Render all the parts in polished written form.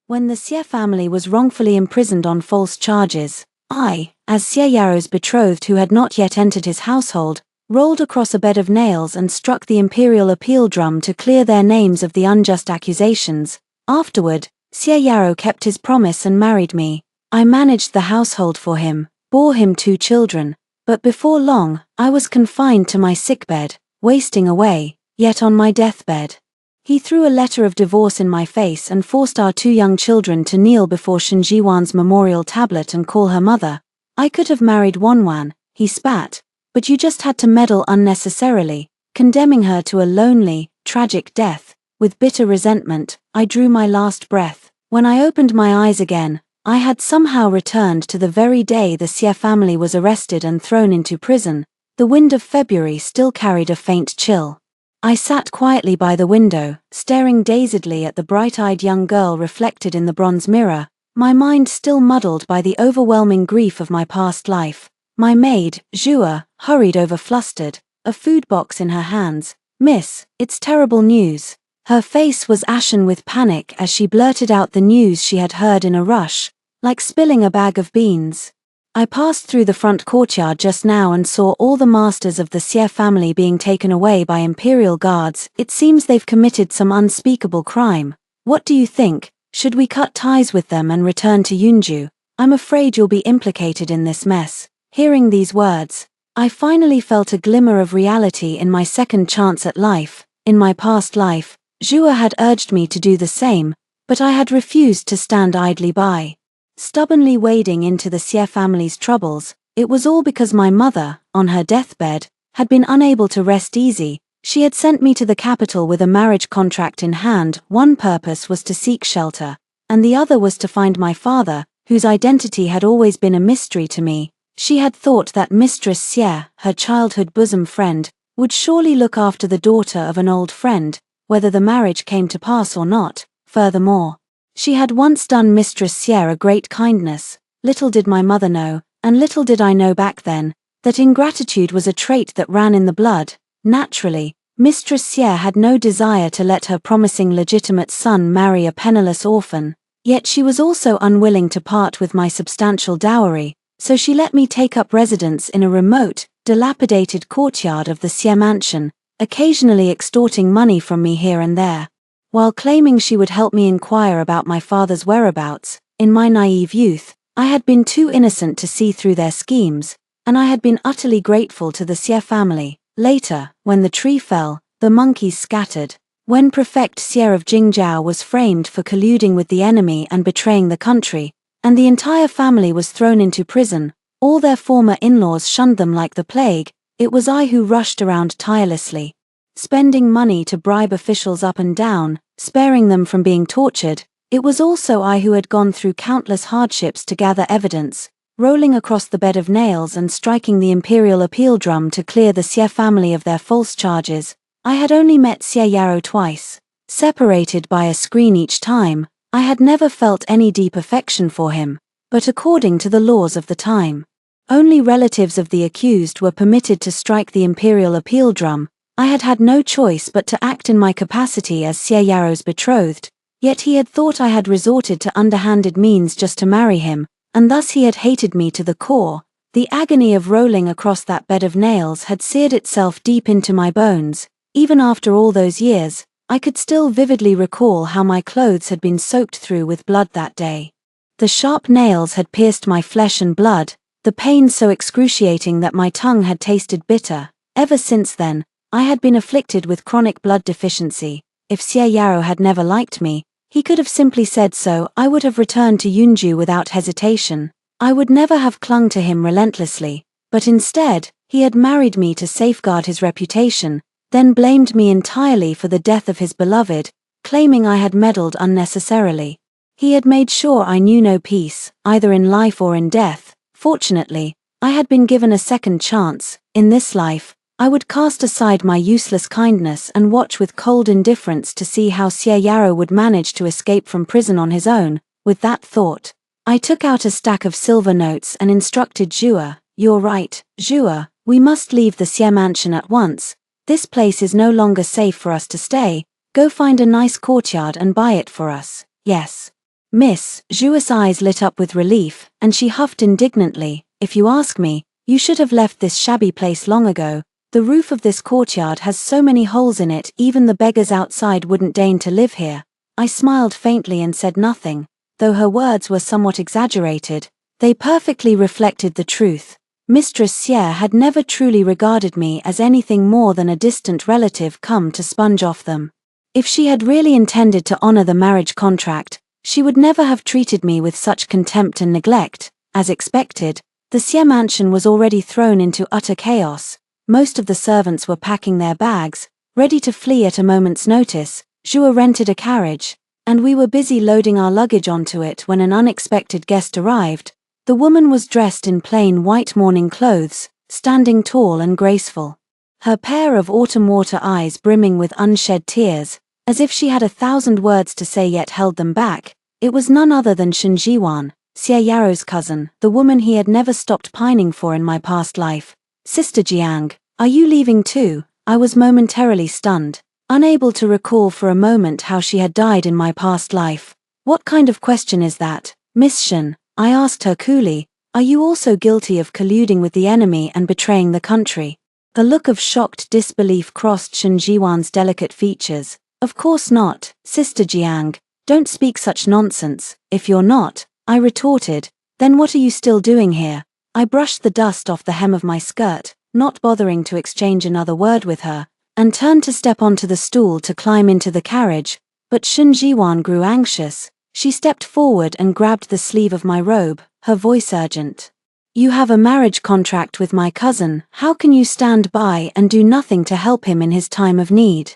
When the Xie family was wrongfully imprisoned on false charges, I, as Xie Yaro's betrothed who had not yet entered his household, rolled across a bed of nails and struck the imperial appeal drum to clear their names of the unjust accusations. Afterward, Xie Yaro kept his promise and married me. I managed the household for him, bore him 2 children, but before long, I was confined to my sickbed, wasting away, yet on my deathbed. He threw a letter of divorce in my face and forced our 2 young children to kneel before Shenjiwan's memorial tablet and call her mother. I could have married Wanwan, he spat, but you just had to meddle unnecessarily, condemning her to a lonely, tragic death. With bitter resentment, I drew my last breath. When I opened my eyes again, I had somehow returned to the very day the Xie family was arrested and thrown into prison. The wind of February still carried a faint chill. I sat quietly by the window, staring dazedly at the bright-eyed young girl reflected in the bronze mirror, my mind still muddled by the overwhelming grief of my past life. My maid, Zhua, hurried over flustered, a food box in her hands. "Miss, it's terrible news." Her face was ashen with panic as she blurted out the news she had heard in a rush, like spilling a bag of beans. I passed through the front courtyard just now and saw all the masters of the Xie family being taken away by imperial guards. It seems they've committed some unspeakable crime. What do you think? Should we cut ties with them and return to Yunju? I'm afraid you'll be implicated in this mess. Hearing these words, I finally felt a glimmer of reality in my second chance at life. In my past life, Zhua had urged me to do the same, but I had refused to stand idly by, stubbornly wading into the Xie family's troubles. It was all because my mother, on her deathbed, had been unable to rest easy. She had sent me to the capital with a marriage contract in hand. One purpose was to seek shelter, and the other was to find my father, whose identity had always been a mystery to me. She had thought that Mistress Xie, her childhood bosom friend, would surely look after the daughter of an old friend, whether the marriage came to pass or not. Furthermore, she had once done Mistress Xie a great kindness. Little did my mother know, and little did I know back then, that ingratitude was a trait that ran in the blood. Naturally, Mistress Xie had no desire to let her promising legitimate son marry a penniless orphan, yet she was also unwilling to part with my substantial dowry, so she let me take up residence in a remote, dilapidated courtyard of the Xie mansion, occasionally extorting money from me here and there. While claiming she would help me inquire about my father's whereabouts, in my naive youth, I had been too innocent to see through their schemes, and I had been utterly grateful to the Xie family. Later, when the tree fell, the monkeys scattered. When Prefect Xie of Jingzhou was framed for colluding with the enemy and betraying the country, and the entire family was thrown into prison, all their former in-laws shunned them like the plague. It was I who rushed around tirelessly, spending money to bribe officials up and down, sparing them from being tortured. It was also I who had gone through countless hardships to gather evidence, rolling across the bed of nails and striking the imperial appeal drum to clear the Xie family of their false charges. I had only met Xie Yaro twice, separated by a screen each time. I had never felt any deep affection for him, but according to the laws of the time, only relatives of the accused were permitted to strike the imperial appeal drum. I had had no choice but to act in my capacity as Xie Yaro's betrothed, yet he had thought I had resorted to underhanded means just to marry him, and thus he had hated me to the core. The agony of rolling across that bed of nails had seared itself deep into my bones. Even after all those years, I could still vividly recall how my clothes had been soaked through with blood that day. The sharp nails had pierced my flesh and blood, the pain so excruciating that my tongue had tasted bitter. Ever since then, I had been afflicted with chronic blood deficiency. If Xie Yaro had never liked me, he could have simply said so. I would have returned to Yunju without hesitation. I would never have clung to him relentlessly, but instead, he had married me to safeguard his reputation, then blamed me entirely for the death of his beloved, claiming I had meddled unnecessarily. He had made sure I knew no peace, either in life or in death. Fortunately, I had been given a second chance. In this life, I would cast aside my useless kindness and watch with cold indifference to see how Xie Yaro would manage to escape from prison on his own. With that thought, I took out a stack of silver notes and instructed Zhua, "You're right, Zhua, we must leave the Xie mansion at once. This place is no longer safe for us to stay. Go find a nice courtyard and buy it for us." "Yes." Miss Zhua's eyes lit up with relief, and she huffed indignantly. If you ask me, you should have left this shabby place long ago. The roof of this courtyard has so many holes in it, even the beggars outside wouldn't deign to live here. I smiled faintly and said nothing. Though her words were somewhat exaggerated, they perfectly reflected the truth. Mistress Xie had never truly regarded me as anything more than a distant relative come to sponge off them. If she had really intended to honor the marriage contract, she would never have treated me with such contempt and neglect. As expected, the Xie mansion was already thrown into utter chaos. Most of the servants were packing their bags, ready to flee at a moment's notice. Zhua rented a carriage, and we were busy loading our luggage onto it when an unexpected guest arrived. The woman was dressed in plain white mourning clothes, standing tall and graceful. Her pair of autumn water eyes brimming with unshed tears, as if she had 1,000 words to say yet held them back. It was none other than Shen Jiwan, Xie Yaro's cousin, the woman he had never stopped pining for in my past life. Sister Jiang, are you leaving too? I was momentarily stunned, unable to recall for a moment how she had died in my past life. What kind of question is that, Miss Shen? I asked her coolly. Are you also guilty of colluding with the enemy and betraying the country? A look of shocked disbelief crossed Shen Jiwan's delicate features. Of course not, Sister Jiang. Don't speak such nonsense. If you're not, I retorted, then what are you still doing here? I brushed the dust off the hem of my skirt, not bothering to exchange another word with her, and turned to step onto the stool to climb into the carriage, but Shen Jiwan grew anxious. She stepped forward and grabbed the sleeve of my robe, her voice urgent. You have a marriage contract with my cousin, how can you stand by and do nothing to help him in his time of need?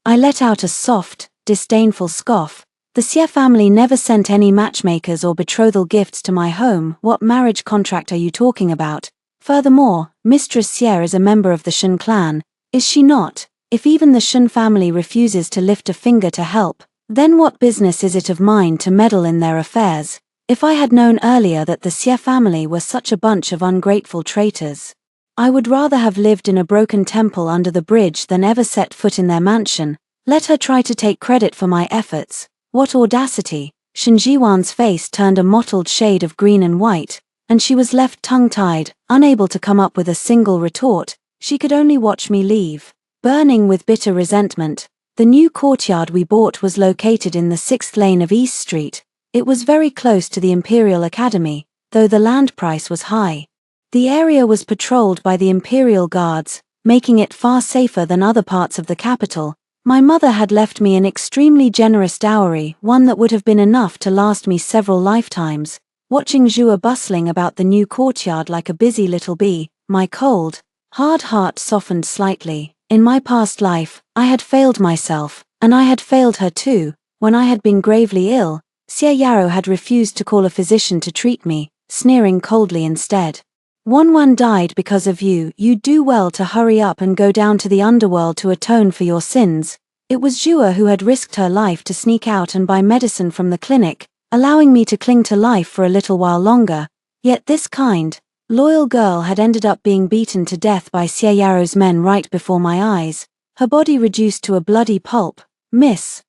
I let out a soft, disdainful scoff. The Xie family never sent any matchmakers or betrothal gifts to my home. What marriage contract are you talking about? Furthermore, Mistress Xie is a member of the Shen clan, is she not? If even the Shen family refuses to lift a finger to help, then what business is it of mine to meddle in their affairs? If I had known earlier that the Xie family were such a bunch of ungrateful traitors, I would rather have lived in a broken temple under the bridge than ever set foot in their mansion. Let her try to take credit for my efforts. What audacity! Shen Jiwan's face turned a mottled shade of green and white, and she was left tongue-tied, unable to come up with a single retort. She could only watch me leave. Burning with bitter resentment, the new courtyard we bought was located in the 6th lane of East Street. It was very close to the Imperial Academy, though the land price was high. The area was patrolled by the Imperial Guards, making it far safer than other parts of the capital. My mother had left me an extremely generous dowry, one that would have been enough to last me several lifetimes. Watching Zhua bustling about the new courtyard like a busy little bee, my cold, hard heart softened slightly. In my past life, I had failed myself, and I had failed her too. When I had been gravely ill, Xie Yaro had refused to call a physician to treat me, sneering coldly instead. One died because of you. You do well to hurry up and go down to the underworld to atone for your sins. It was Zhua who had risked her life to sneak out and buy medicine from the clinic, allowing me to cling to life for a little while longer. Yet this kind, loyal girl had ended up being beaten to death by Xie Yaro's men right before my eyes, her body reduced to a bloody pulp. Miss,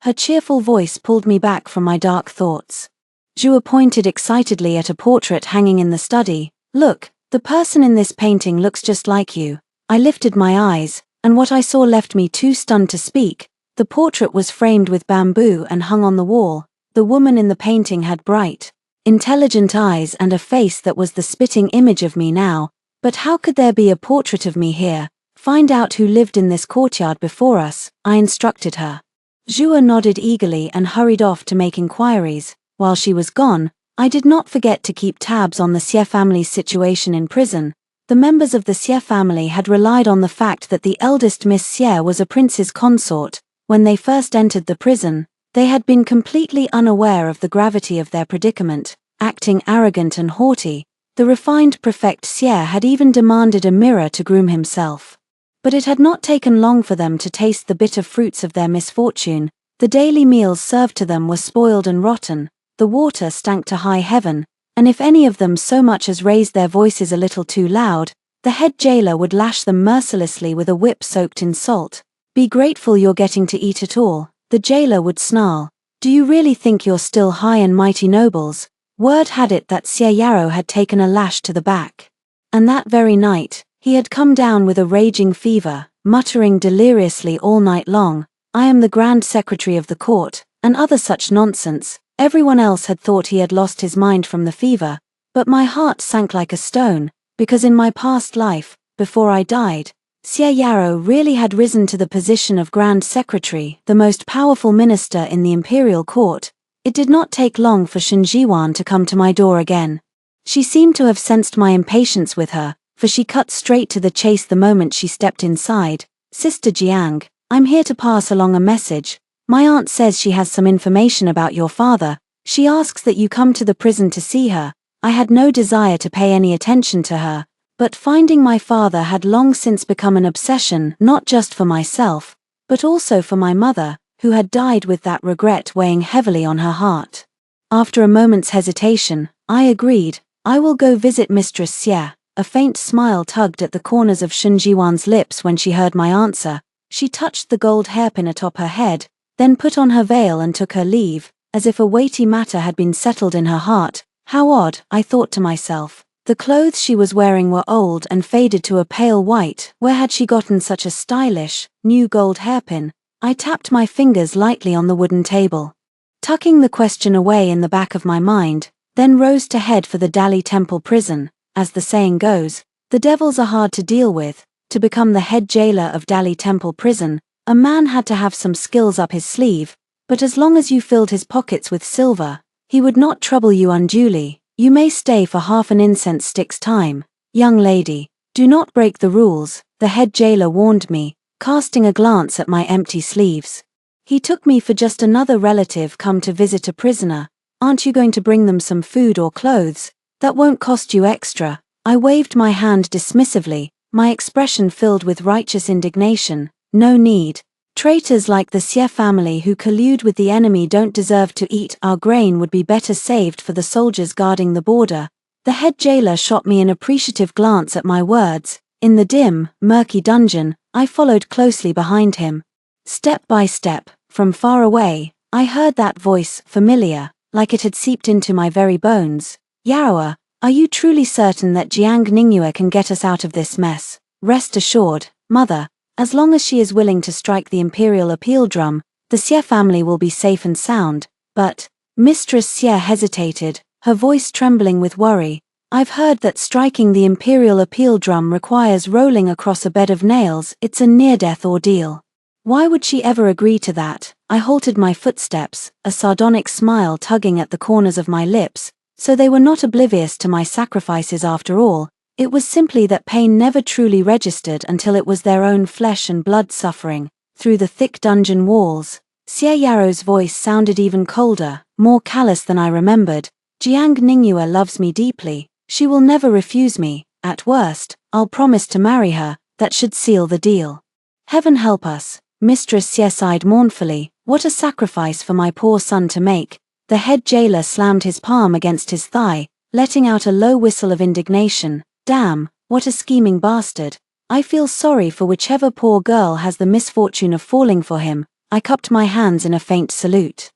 her cheerful voice pulled me back from my dark thoughts. Zhua pointed excitedly at a portrait hanging in the study. Look, the person in this painting looks just like you. I lifted my eyes, and what I saw left me too stunned to speak. The portrait was framed with bamboo and hung on the wall. The woman in the painting had bright, intelligent eyes and a face that was the spitting image of me now. But how could there be a portrait of me here? Find out who lived in this courtyard before us, I instructed her. Zhua nodded eagerly and hurried off to make inquiries. While she was gone, I did not forget to keep tabs on the Xie family's situation in prison. The members of the Xie family had relied on the fact that the eldest Miss Xie was a prince's consort. When they first entered the prison, they had been completely unaware of the gravity of their predicament. Acting arrogant and haughty, the refined prefect Xie had even demanded a mirror to groom himself. But it had not taken long for them to taste the bitter fruits of their misfortune. The daily meals served to them were spoiled and rotten. The water stank to high heaven, and if any of them so much as raised their voices a little too loud, the head jailer would lash them mercilessly with a whip soaked in salt. Be grateful you're getting to eat at all, the jailer would snarl. Do you really think you're still high and mighty nobles? Word had it that Xie Yarrow had taken a lash to the back. And that very night, he had come down with a raging fever, muttering deliriously all night long, "I am the Grand Secretary of the court," and other such nonsense. Everyone else had thought he had lost his mind from the fever, but my heart sank like a stone, because in my past life, before I died, Xie Yarrow really had risen to the position of Grand Secretary, the most powerful minister in the imperial court. It did not take long for Shen Jiwan to come to my door again. She seemed to have sensed my impatience with her, for she cut straight to the chase the moment she stepped inside. "Sister Jiang, I'm here to pass along a message. My aunt says she has some information about your father. She asks that you come to the prison to see her." I had no desire to pay any attention to her, but finding my father had long since become an obsession not just for myself, but also for my mother, who had died with that regret weighing heavily on her heart. After a moment's hesitation, I agreed. "I will go visit Mistress Xie." A faint smile tugged at the corners of Shen Jiwan's lips when she heard my answer. She touched the gold hairpin atop her head, then put on her veil and took her leave, as if a weighty matter had been settled in her heart. How odd, I thought to myself. The clothes she was wearing were old and faded to a pale white. Where had she gotten such a stylish, new gold hairpin? I tapped my fingers lightly on the wooden table, tucking the question away in the back of my mind, then rose to head for the Dali Temple prison. As the saying goes, the devils are hard to deal with. To become the head jailer of Dali Temple prison, a man had to have some skills up his sleeve, but as long as you filled his pockets with silver, he would not trouble you unduly. "You may stay for half an incense stick's time. Young lady, do not break the rules," the head jailer warned me, casting a glance at my empty sleeves. He took me for just another relative come to visit a prisoner. "Aren't you going to bring them some food or clothes? That won't cost you extra." I waved my hand dismissively, my expression filled with righteous indignation. "No need. Traitors like the Xie family who collude with the enemy don't deserve to eat. Our grain would be better saved for the soldiers guarding the border." The head jailer shot me an appreciative glance at my words. In the dim, murky dungeon, I followed closely behind him. Step by step, from far away, I heard that voice, familiar, like it had seeped into my very bones. "Yarrow, are you truly certain that Jiang Ningyue can get us out of this mess?" "Rest assured, mother. As long as she is willing to strike the imperial appeal drum, the Xie family will be safe and sound." "But," Mistress Xie hesitated, her voice trembling with worry, "I've heard that striking the imperial appeal drum requires rolling across a bed of nails. It's a near-death ordeal." Why would she ever agree to that? I halted my footsteps, a sardonic smile tugging at the corners of my lips, so they were not oblivious to my sacrifices after all. It was simply that pain never truly registered until it was their own flesh and blood suffering. Through the thick dungeon walls, Xie Yarrow's voice sounded even colder, more callous than I remembered. "Jiang Ningyue loves me deeply. She will never refuse me. At worst, I'll promise to marry her. That should seal the deal." "Heaven help us," Mistress Xie sighed mournfully. "What a sacrifice for my poor son to make." The head jailer slammed his palm against his thigh, letting out a low whistle of indignation. "Damn, what a scheming bastard. I feel sorry for whichever poor girl has the misfortune of falling for him." I cupped my hands in a faint salute,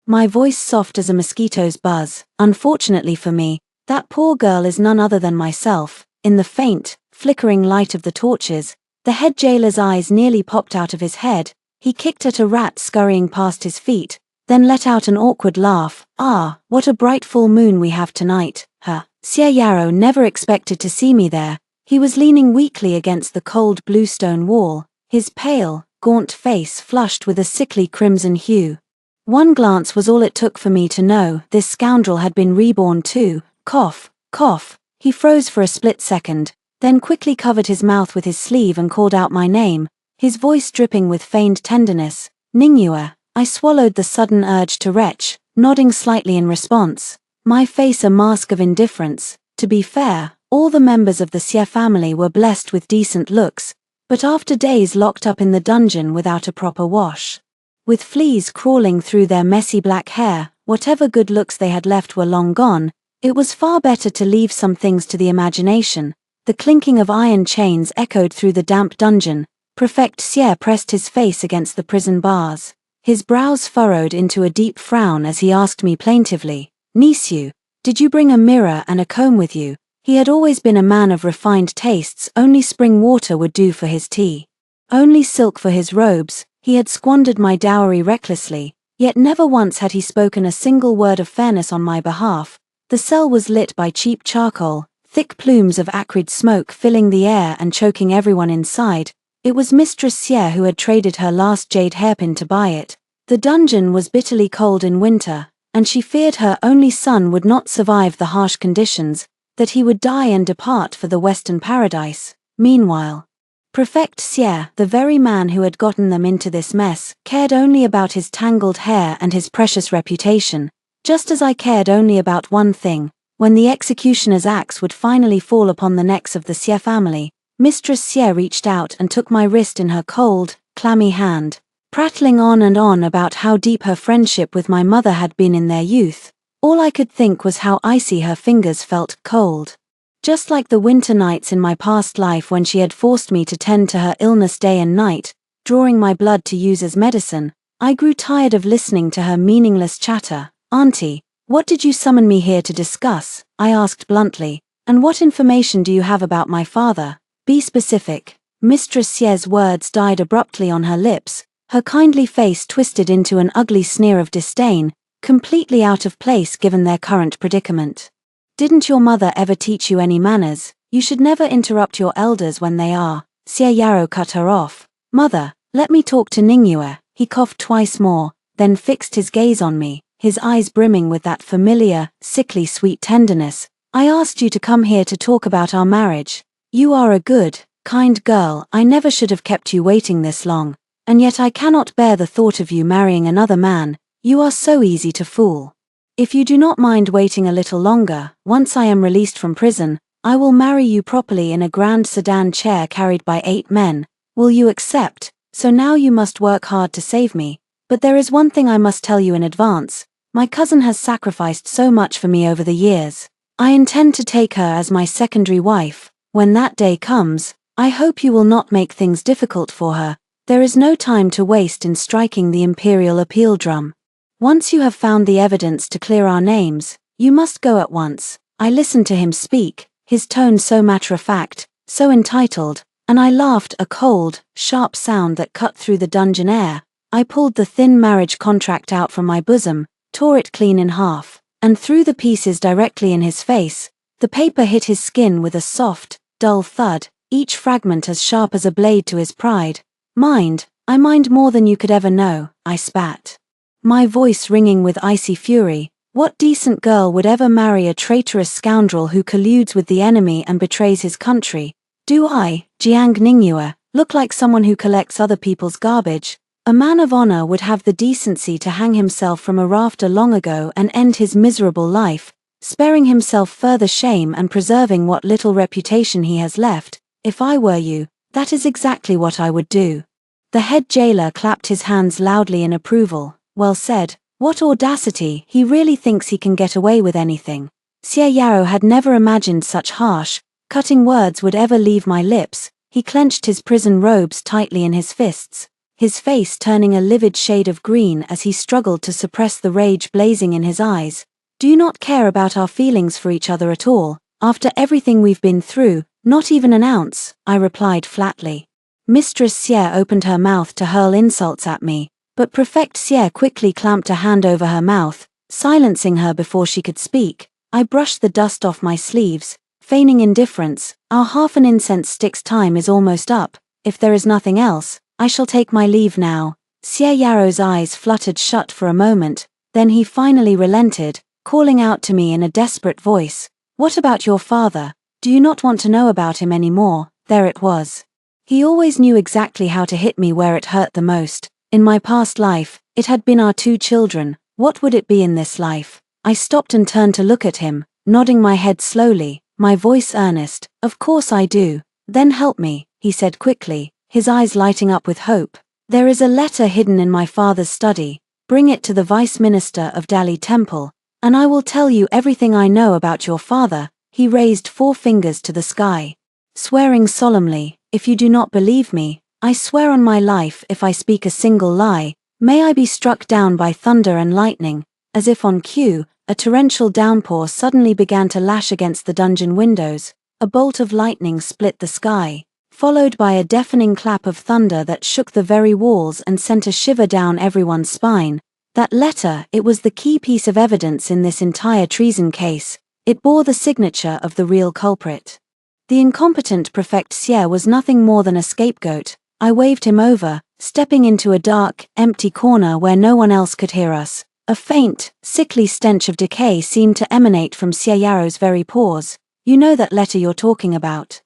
my voice soft as a mosquito's buzz. "Unfortunately for me, that poor girl is none other than myself." In the faint, flickering light of the torches, the head jailer's eyes nearly popped out of his head. He kicked at a rat scurrying past his feet, then let out an awkward laugh. "Ah, what a bright full moon we have tonight, huh?" Xie Yarrow never expected to see me there. He was leaning weakly against the cold bluestone wall, his pale, gaunt face flushed with a sickly crimson hue. One glance was all it took for me to know this scoundrel had been reborn too. Cough, cough. He froze for a split second, then quickly covered his mouth with his sleeve and called out my name, his voice dripping with feigned tenderness. "Ningyue." I swallowed the sudden urge to retch, nodding slightly in response, my face a mask of indifference. To be fair, all the members of the Xie family were blessed with decent looks, but after days locked up in the dungeon without a proper wash, with fleas crawling through their messy black hair, whatever good looks they had left were long gone. It was far better to leave some things to the imagination. The clinking of iron chains echoed through the damp dungeon. Prefect Xie pressed his face against the prison bars. His brows furrowed into a deep frown as he asked me plaintively, "Nisyu, did you bring a mirror and a comb with you?" He had always been a man of refined tastes. Only spring water would do for his tea. Only silk for his robes. He had squandered my dowry recklessly, yet never once had he spoken a single word of fairness on my behalf. The cell was lit by cheap charcoal, thick plumes of acrid smoke filling the air and choking everyone inside. It was Mistress Xie who had traded her last jade hairpin to buy it. The dungeon was bitterly cold in winter, and she feared her only son would not survive the harsh conditions, that he would die and depart for the Western paradise. Meanwhile, Prefect Xie, the very man who had gotten them into this mess, cared only about his tangled hair and his precious reputation, just as I cared only about one thing: when the executioner's axe would finally fall upon the necks of the Xie family. Mistress Xie reached out and took my wrist in her cold, clammy hand, prattling on and on about how deep her friendship with my mother had been in their youth. All I could think was how icy her fingers felt, cold. Just like the winter nights in my past life when she had forced me to tend to her illness day and night, drawing my blood to use as medicine. I grew tired of listening to her meaningless chatter. "Auntie, what did you summon me here to discuss?" I asked bluntly. "And what information do you have about my father? Be specific." Mistress Xie's words died abruptly on her lips, her kindly face twisted into an ugly sneer of disdain, completely out of place given their current predicament. "Didn't your mother ever teach you any manners? You should never interrupt your elders when they are." Xie Yarrow cut her off. "Mother, let me talk to Ningyue." He coughed twice more, then fixed his gaze on me, his eyes brimming with that familiar, sickly sweet tenderness. "I asked you to come here to talk about our marriage. You are a good, kind girl. I never should have kept you waiting this long. And yet I cannot bear the thought of you marrying another man. You are so easy to fool. If you do not mind waiting a little longer, once I am released from prison, I will marry you properly in a grand sedan chair carried by 8 men. Will you accept? So now you must work hard to save me. But there is one thing I must tell you in advance. My cousin has sacrificed so much for me over the years. I intend to take her as my secondary wife. When that day comes, I hope you will not make things difficult for her. There is no time to waste in striking the imperial appeal drum. Once you have found the evidence to clear our names, you must go at once." I listened to him speak, his tone so matter-of-fact, so entitled, and I laughed, a cold, sharp sound that cut through the dungeon air. I pulled the thin marriage contract out from my bosom, tore it clean in half, and threw the pieces directly in his face. The paper hit his skin with a soft, dull thud, each fragment as sharp as a blade to his pride. I mind more than you could ever know," I spat, my voice ringing with icy fury. "What decent girl would ever marry a traitorous scoundrel who colludes with the enemy and betrays his country? Do I, Jiang Ningyue, look like someone who collects other people's garbage? A man of honor would have the decency to hang himself from a rafter long ago and end his miserable life, sparing himself further shame and preserving what little reputation he has left. If I were you, that is exactly what I would do." The head jailer clapped his hands loudly in approval. "Well said. What audacity, he really thinks he can get away with anything." Xie Yarrow had never imagined such harsh, cutting words would ever leave my lips. He clenched his prison robes tightly in his fists, his face turning a livid shade of green as he struggled to suppress the rage blazing in his eyes. "Do you not care about our feelings for each other at all? After everything we've been through, not even an ounce," I replied flatly. Mistress Xie opened her mouth to hurl insults at me, but Prefect Xie quickly clamped a hand over her mouth, silencing her before she could speak. I brushed the dust off my sleeves, feigning indifference. "Our half an incense stick's time is almost up. If there is nothing else, I shall take my leave now." Xie Yarrow's eyes fluttered shut for a moment, then he finally relented, calling out to me in a desperate voice, "What about your father? Do you not want to know about him anymore?" There it was. He always knew exactly how to hit me where it hurt the most. In my past life, it had been our 2 children. What would it be in this life? I stopped and turned to look at him, nodding my head slowly, my voice earnest. "Of course I do." "Then help me," he said quickly, his eyes lighting up with hope. "There is a letter hidden in my father's study. Bring it to the Vice Minister of Dali Temple, and I will tell you everything I know about your father." He raised 4 fingers to the sky, swearing solemnly, "If you do not believe me, I swear on my life if I speak a single lie, May I be struck down by thunder and lightning. As if on cue, a torrential downpour suddenly began to lash against the dungeon windows. A bolt of lightning split the sky, followed by a deafening clap of thunder that shook the very walls and sent a shiver down everyone's spine. That letter, it was the key piece of evidence in this entire treason case. It bore the signature of the real culprit. The incompetent Prefect Xie was nothing more than a scapegoat. I waved him over, stepping into a dark, empty corner where no one else could hear us. A faint, sickly stench of decay seemed to emanate from Xie Yaro's very pores. You know that letter you're talking about?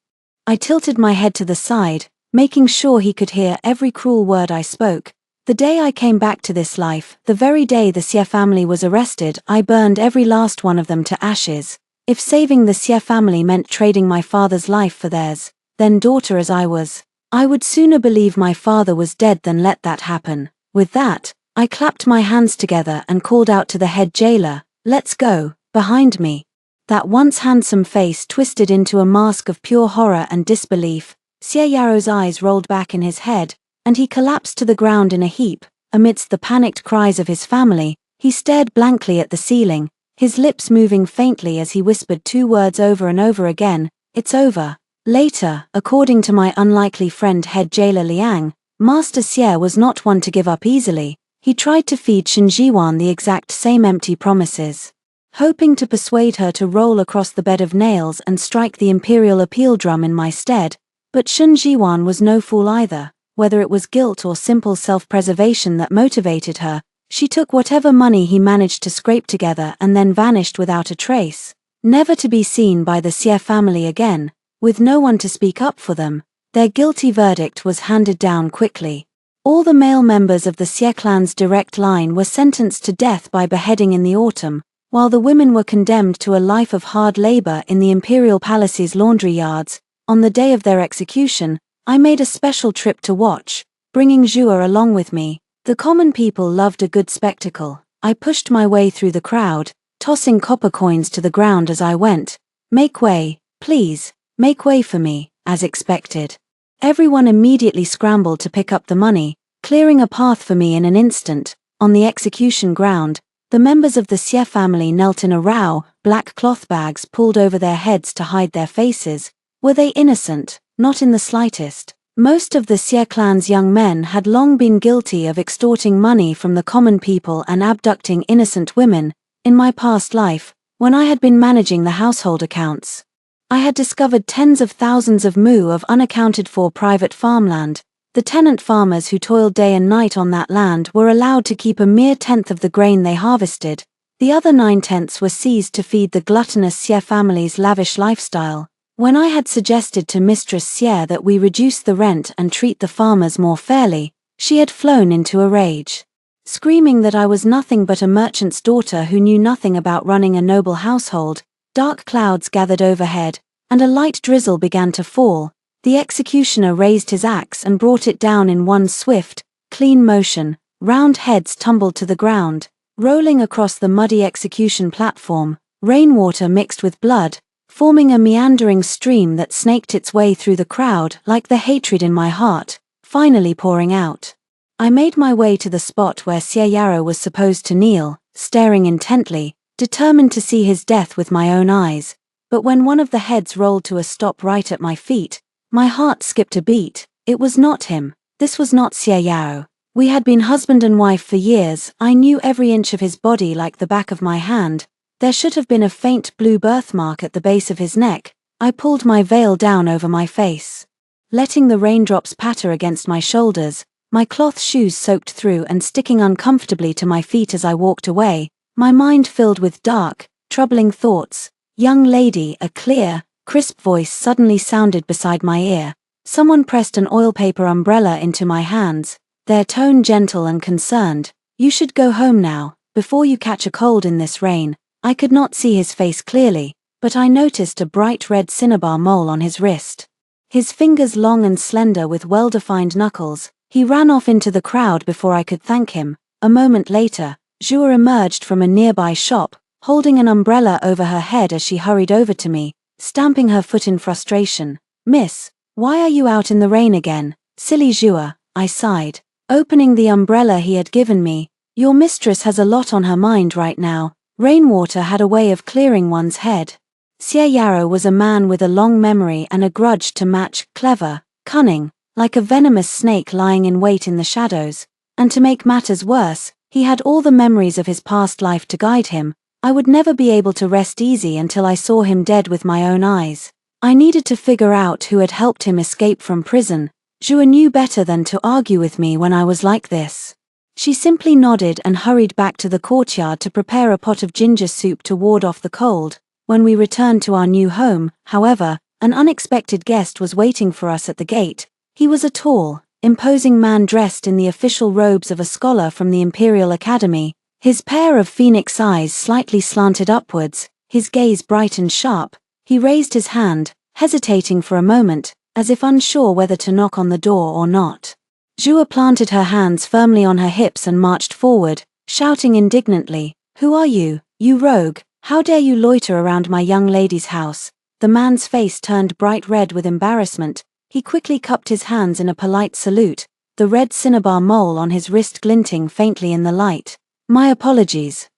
I tilted my head to the side, making sure he could hear every cruel word I spoke. The day I came back to this life, the very day the Xie family was arrested, I burned every last one of them to ashes. If saving the Xie family meant trading my father's life for theirs, then daughter as I was, I would sooner believe my father was dead than let that happen. With that, I clapped my hands together and called out to the head jailer, "Let's go." Behind me, that once handsome face twisted into a mask of pure horror and disbelief. Xie Yaro's eyes rolled back in his head, and he collapsed to the ground in a heap. Amidst the panicked cries of his family, he stared blankly at the ceiling, his lips moving faintly as he whispered two words over and over again, "It's over." Later, according to my unlikely friend head jailer Liang, Master Xie was not one to give up easily. He tried to feed Shen Jiwan the exact same empty promises, hoping to persuade her to roll across the bed of nails and strike the imperial appeal drum in my stead. But Shen Jiwan was no fool either. Whether it was guilt or simple self-preservation that motivated her, she took whatever money he managed to scrape together and then vanished without a trace, never to be seen by the Xie family again. With no one to speak up for them, their guilty verdict was handed down quickly. All the male members of the Xie clan's direct line were sentenced to death by beheading in the autumn, while the women were condemned to a life of hard labor in the imperial palace's laundry yards. On the day of their execution, I made a special trip to watch, bringing Zhua along with me. The common people loved a good spectacle. I pushed my way through the crowd, tossing copper coins to the ground as I went. "Make way, please, make way for me," as expected. Everyone immediately scrambled to pick up the money, clearing a path for me in an instant. On the execution ground, the members of the Xie family knelt in a row, black cloth bags pulled over their heads to hide their faces. Were they innocent? Not in the slightest. Most of the Xie clan's young men had long been guilty of extorting money from the common people and abducting innocent women. In my past life, when I had been managing the household accounts, I had discovered tens of thousands of mu of unaccounted-for private farmland. The tenant farmers who toiled day and night on that land were allowed to keep a mere tenth of the grain they harvested. The other 9/10 were seized to feed the gluttonous Xie family's lavish lifestyle. When I had suggested to Mistress Xie that we reduce the rent and treat the farmers more fairly, she had flown into a rage, screaming that I was nothing but a merchant's daughter who knew nothing about running a noble household. Dark clouds gathered overhead, and a light drizzle began to fall. The executioner raised his axe and brought it down in one swift, clean motion. Round heads tumbled to the ground, rolling across the muddy execution platform, rainwater mixed with blood, forming a meandering stream that snaked its way through the crowd like the hatred in my heart, finally pouring out. I made my way to the spot where Xie Yaro was supposed to kneel, staring intently, determined to see his death with my own eyes. But when one of the heads rolled to a stop right at my feet, my heart skipped a beat. It was not him. This was not Xie Yaro. We had been husband and wife for years. I knew every inch of his body like the back of my hand. There should have been a faint blue birthmark at the base of his neck. I pulled my veil down over my face, letting the raindrops patter against my shoulders, my cloth shoes soaked through and sticking uncomfortably to my feet as I walked away, my mind filled with dark, troubling thoughts. "Young lady," a clear, crisp voice suddenly sounded beside my ear. Someone pressed an oil paper umbrella into my hands, their tone gentle and concerned. "You should go home now, before you catch a cold in this rain." I could not see his face clearly, but I noticed a bright red cinnabar mole on his wrist. His fingers long and slender with well-defined knuckles. He ran off into the crowd before I could thank him. A moment later, Zhua emerged from a nearby shop, holding an umbrella over her head as she hurried over to me, stamping her foot in frustration. "Miss, why are you out in the rain again?" "Silly Zhua," I sighed. Opening the umbrella he had given me, "Your mistress has a lot on her mind right now. Rainwater had a way of clearing one's head." Xie Yaro was a man with a long memory and a grudge to match, clever, cunning, like a venomous snake lying in wait in the shadows. And to make matters worse, he had all the memories of his past life to guide him. I would never be able to rest easy until I saw him dead with my own eyes. I needed to figure out who had helped him escape from prison. Zhua knew better than to argue with me when I was like this. She simply nodded and hurried back to the courtyard to prepare a pot of ginger soup to ward off the cold. When we returned to our new home, however, an unexpected guest was waiting for us at the gate. He was a tall, imposing man dressed in the official robes of a scholar from the Imperial Academy. His pair of phoenix eyes slightly slanted upwards, his gaze bright and sharp. He raised his hand, hesitating for a moment, as if unsure whether to knock on the door or not. Zhua planted her hands firmly on her hips and marched forward, shouting indignantly, "Who are you, you rogue? How dare you loiter around my young lady's house?" The man's face turned bright red with embarrassment. He quickly cupped his hands in a polite salute, the red cinnabar mole on his wrist glinting faintly in the light. My apologies.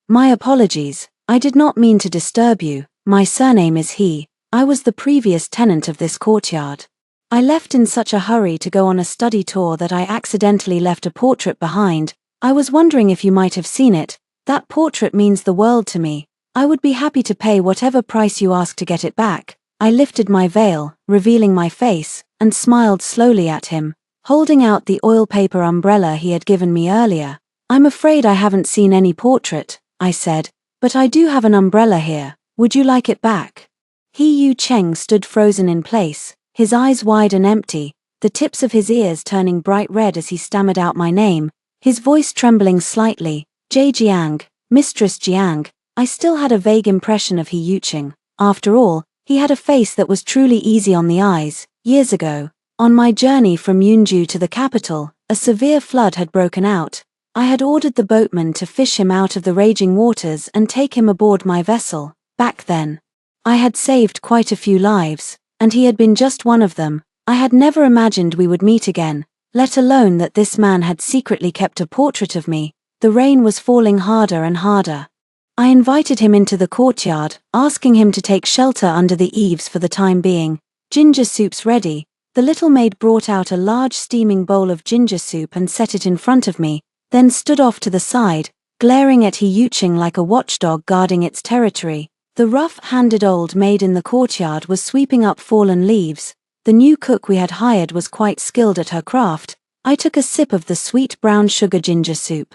I did not mean to disturb you. My surname is He. I was the previous tenant of this courtyard. I left in such a hurry to go on a study tour that I accidentally left a portrait behind. I was wondering if you might have seen it. That portrait means the world to me. I would be happy to pay whatever price you ask to get it back." I lifted my veil, revealing my face, and smiled slowly at him, holding out the oil paper umbrella he had given me earlier. "I'm afraid I haven't seen any portrait," I said, "but I do have an umbrella here. Would you like it back?" He Yu Cheng stood frozen in place, his eyes wide and empty, the tips of his ears turning bright red as he stammered out my name, his voice trembling slightly. "Jie Jiang, Mistress Jiang." I still had a vague impression of He Yu Cheng. After all, he had a face that was truly easy on the eyes. Years ago, on my journey from Yunju to the capital, a severe flood had broken out. I had ordered the boatman to fish him out of the raging waters and take him aboard my vessel. Back then, I had saved quite a few lives, and he had been just one of them. I had never imagined we would meet again, let alone that this man had secretly kept a portrait of me. The rain was falling harder and harder. I invited him into the courtyard, asking him to take shelter under the eaves for the time being. "Ginger soup's ready." The little maid brought out a large steaming bowl of ginger soup and set it in front of me, then stood off to the side, glaring at He Yu Cheng like a watchdog guarding its territory. The rough-handed old maid in the courtyard was sweeping up fallen leaves. The new cook we had hired was quite skilled at her craft. I took a sip of the sweet brown sugar ginger soup,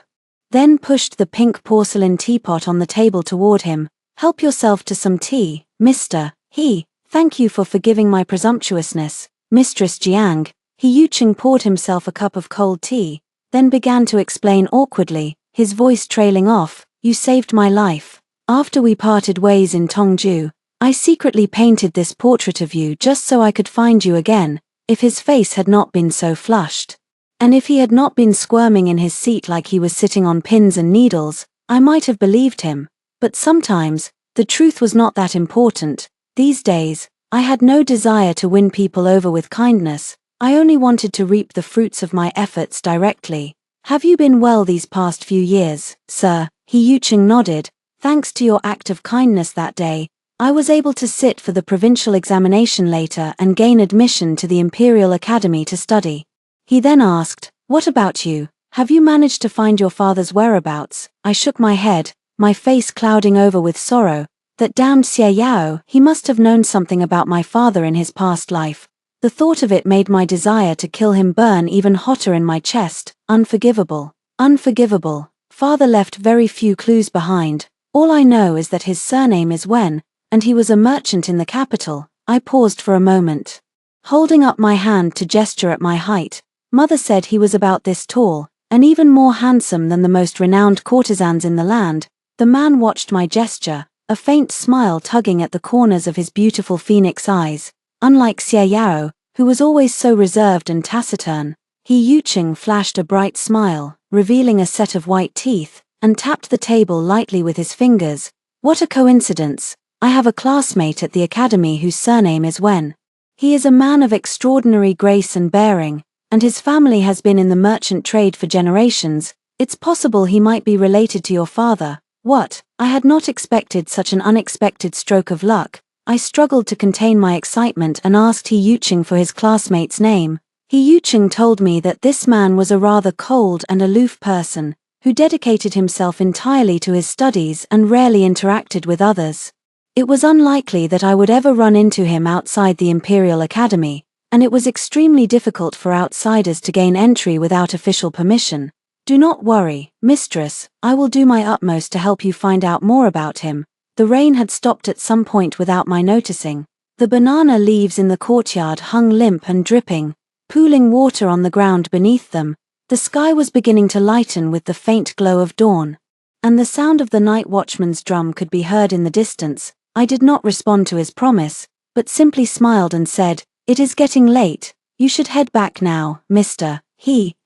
then pushed the pink porcelain teapot on the table toward him. "Help yourself to some tea, Mr. He. Thank you for forgiving my presumptuousness, Mistress Jiang." He Yu Cheng poured himself a cup of cold tea, then began to explain awkwardly, his voice trailing off. "You saved my life. After we parted ways in Tongju, I secretly painted this portrait of you just so I could find you again." If his face had not been so flushed, and if he had not been squirming in his seat like he was sitting on pins and needles, I might have believed him. But sometimes, the truth was not that important. These days, I had no desire to win people over with kindness. I only wanted to reap the fruits of my efforts directly. "Have you been well these past few years, sir?" He Yu Cheng nodded. "Thanks to your act of kindness that day, I was able to sit for the provincial examination later and gain admission to the Imperial Academy to study." He then asked, "What about you? Have you managed to find your father's whereabouts?" I shook my head, my face clouding over with sorrow. That damned Xie Yao, he must have known something about my father in his past life. The thought of it made my desire to kill him burn even hotter in my chest. Unforgivable. Unforgivable. Father left very few clues behind. All I know is that his surname is Wen, and he was a merchant in the capital. I paused for a moment, holding up my hand to gesture at my height. Mother said he was about this tall, and even more handsome than the most renowned courtesans in the land. The man watched my gesture, a faint smile tugging at the corners of his beautiful phoenix eyes. Unlike Xie Yao, who was always so reserved and taciturn, He Yu Cheng flashed a bright smile, revealing a set of white teeth, and tapped the table lightly with his fingers. "What a coincidence. I have a classmate at the academy whose surname is Wen. He is a man of extraordinary grace and bearing, and his family has been in the merchant trade for generations. It's possible he might be related to your father. What? I had not expected such an unexpected stroke of luck. I struggled to contain my excitement and asked He Yucheng for his classmate's name. He Yucheng told me that this man was a rather cold and aloof person, who dedicated himself entirely to his studies and rarely interacted with others. It was unlikely that I would ever run into him outside the Imperial Academy, and it was extremely difficult for outsiders to gain entry without official permission. Do not worry, mistress, I will do my utmost to help you find out more about him. The rain had stopped at some point without my noticing. The banana leaves in the courtyard hung limp and dripping, pooling water on the ground beneath them. The sky was beginning to lighten with the faint glow of dawn, and the sound of the night watchman's drum could be heard in the distance. I did not respond to his promise, but simply smiled and said, "It is getting late. You should head back now, mister."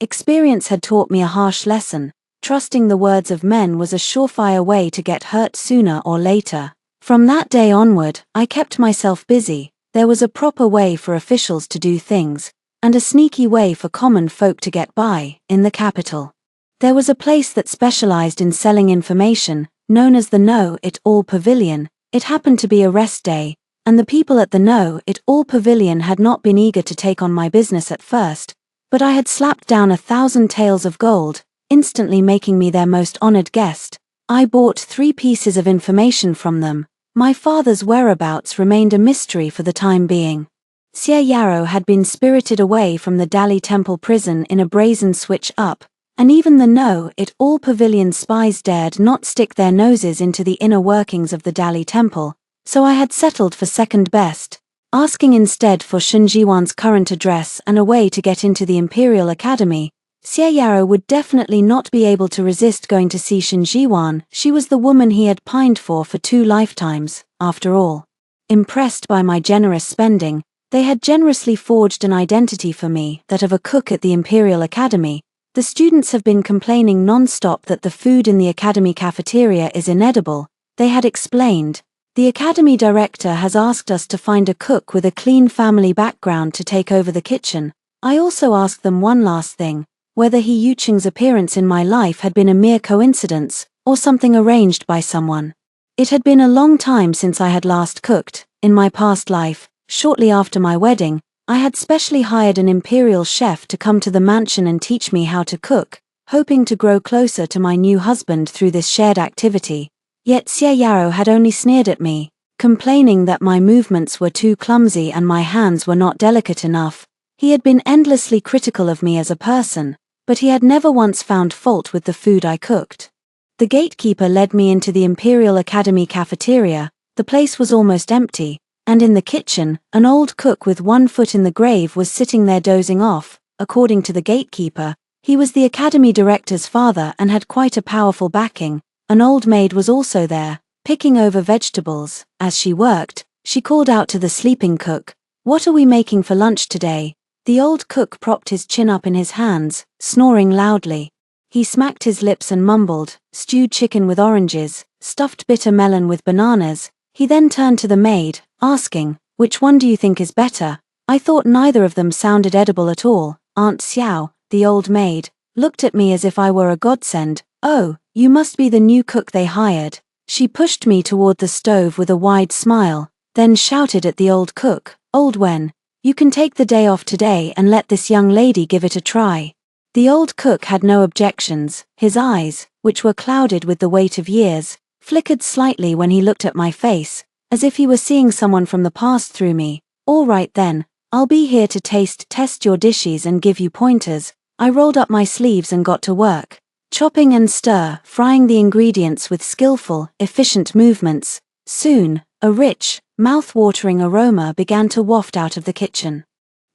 Experience had taught me a harsh lesson. Trusting the words of men was a surefire way to get hurt sooner or later. From that day onward, I kept myself busy. There was a proper way for officials to do things, and a sneaky way for common folk to get by, in the capital. There was a place that specialized in selling information, known as the Know-It-All Pavilion. It happened to be a rest day, and the people at the Know-It-All Pavilion had not been eager to take on my business at first, but I had slapped down 1,000 taels of gold, instantly making me their most honored guest. I bought 3 pieces of information from them. My father's whereabouts remained a mystery for the time being. Xie Yarrow had been spirited away from the Dali Temple prison in a brazen switch-up, and even the Know-It-All Pavilion spies dared not stick their noses into the inner workings of the Dali Temple, so I had settled for second best, asking instead for Shen Jiwan's current address and a way to get into the Imperial Academy. Xie Yarrow would definitely not be able to resist going to see Shen Jiwan. She was the woman he had pined for 2 lifetimes, after all. Impressed by my generous spending, they had generously forged an identity for me, that of a cook at the Imperial Academy. The students have been complaining non-stop that the food in the Academy cafeteria is inedible, they had explained. The Academy director has asked us to find a cook with a clean family background to take over the kitchen. I also asked them one last thing, whether He Yucheng's appearance in my life had been a mere coincidence, or something arranged by someone. It had been a long time since I had last cooked. In my past life, shortly after my wedding, I had specially hired an imperial chef to come to the mansion and teach me how to cook, hoping to grow closer to my new husband through this shared activity. Yet Xie Yarrow had only sneered at me, complaining that my movements were too clumsy and my hands were not delicate enough. He had been endlessly critical of me as a person, but he had never once found fault with the food I cooked. The gatekeeper led me into the Imperial Academy cafeteria. The place was almost empty, and in the kitchen, an old cook with one foot in the grave was sitting there dozing off. According to the gatekeeper, he was the Academy director's father and had quite a powerful backing. An old maid was also there, picking over vegetables. As she worked, she called out to the sleeping cook, "What are we making for lunch today?" The old cook propped his chin up in his hands, snoring loudly. He smacked his lips and mumbled, "Stewed chicken with oranges, stuffed bitter melon with bananas." He then turned to the maid, asking, "Which one do you think is better?" I thought neither of them sounded edible at all. Aunt Xiao, the old maid, looked at me as if I were a godsend. "Oh, you must be the new cook they hired." She pushed me toward the stove with a wide smile, then shouted at the old cook, "Old Wen, you can take the day off today and let this young lady give it a try." The old cook had no objections. His eyes, which were clouded with the weight of years, flickered slightly when he looked at my face, as if he were seeing someone from the past through me. "All right then, I'll be here to test your dishes and give you pointers." I rolled up my sleeves and got to work, chopping and frying the ingredients with skillful, efficient movements. Soon, a rich, mouth-watering aroma began to waft out of the kitchen.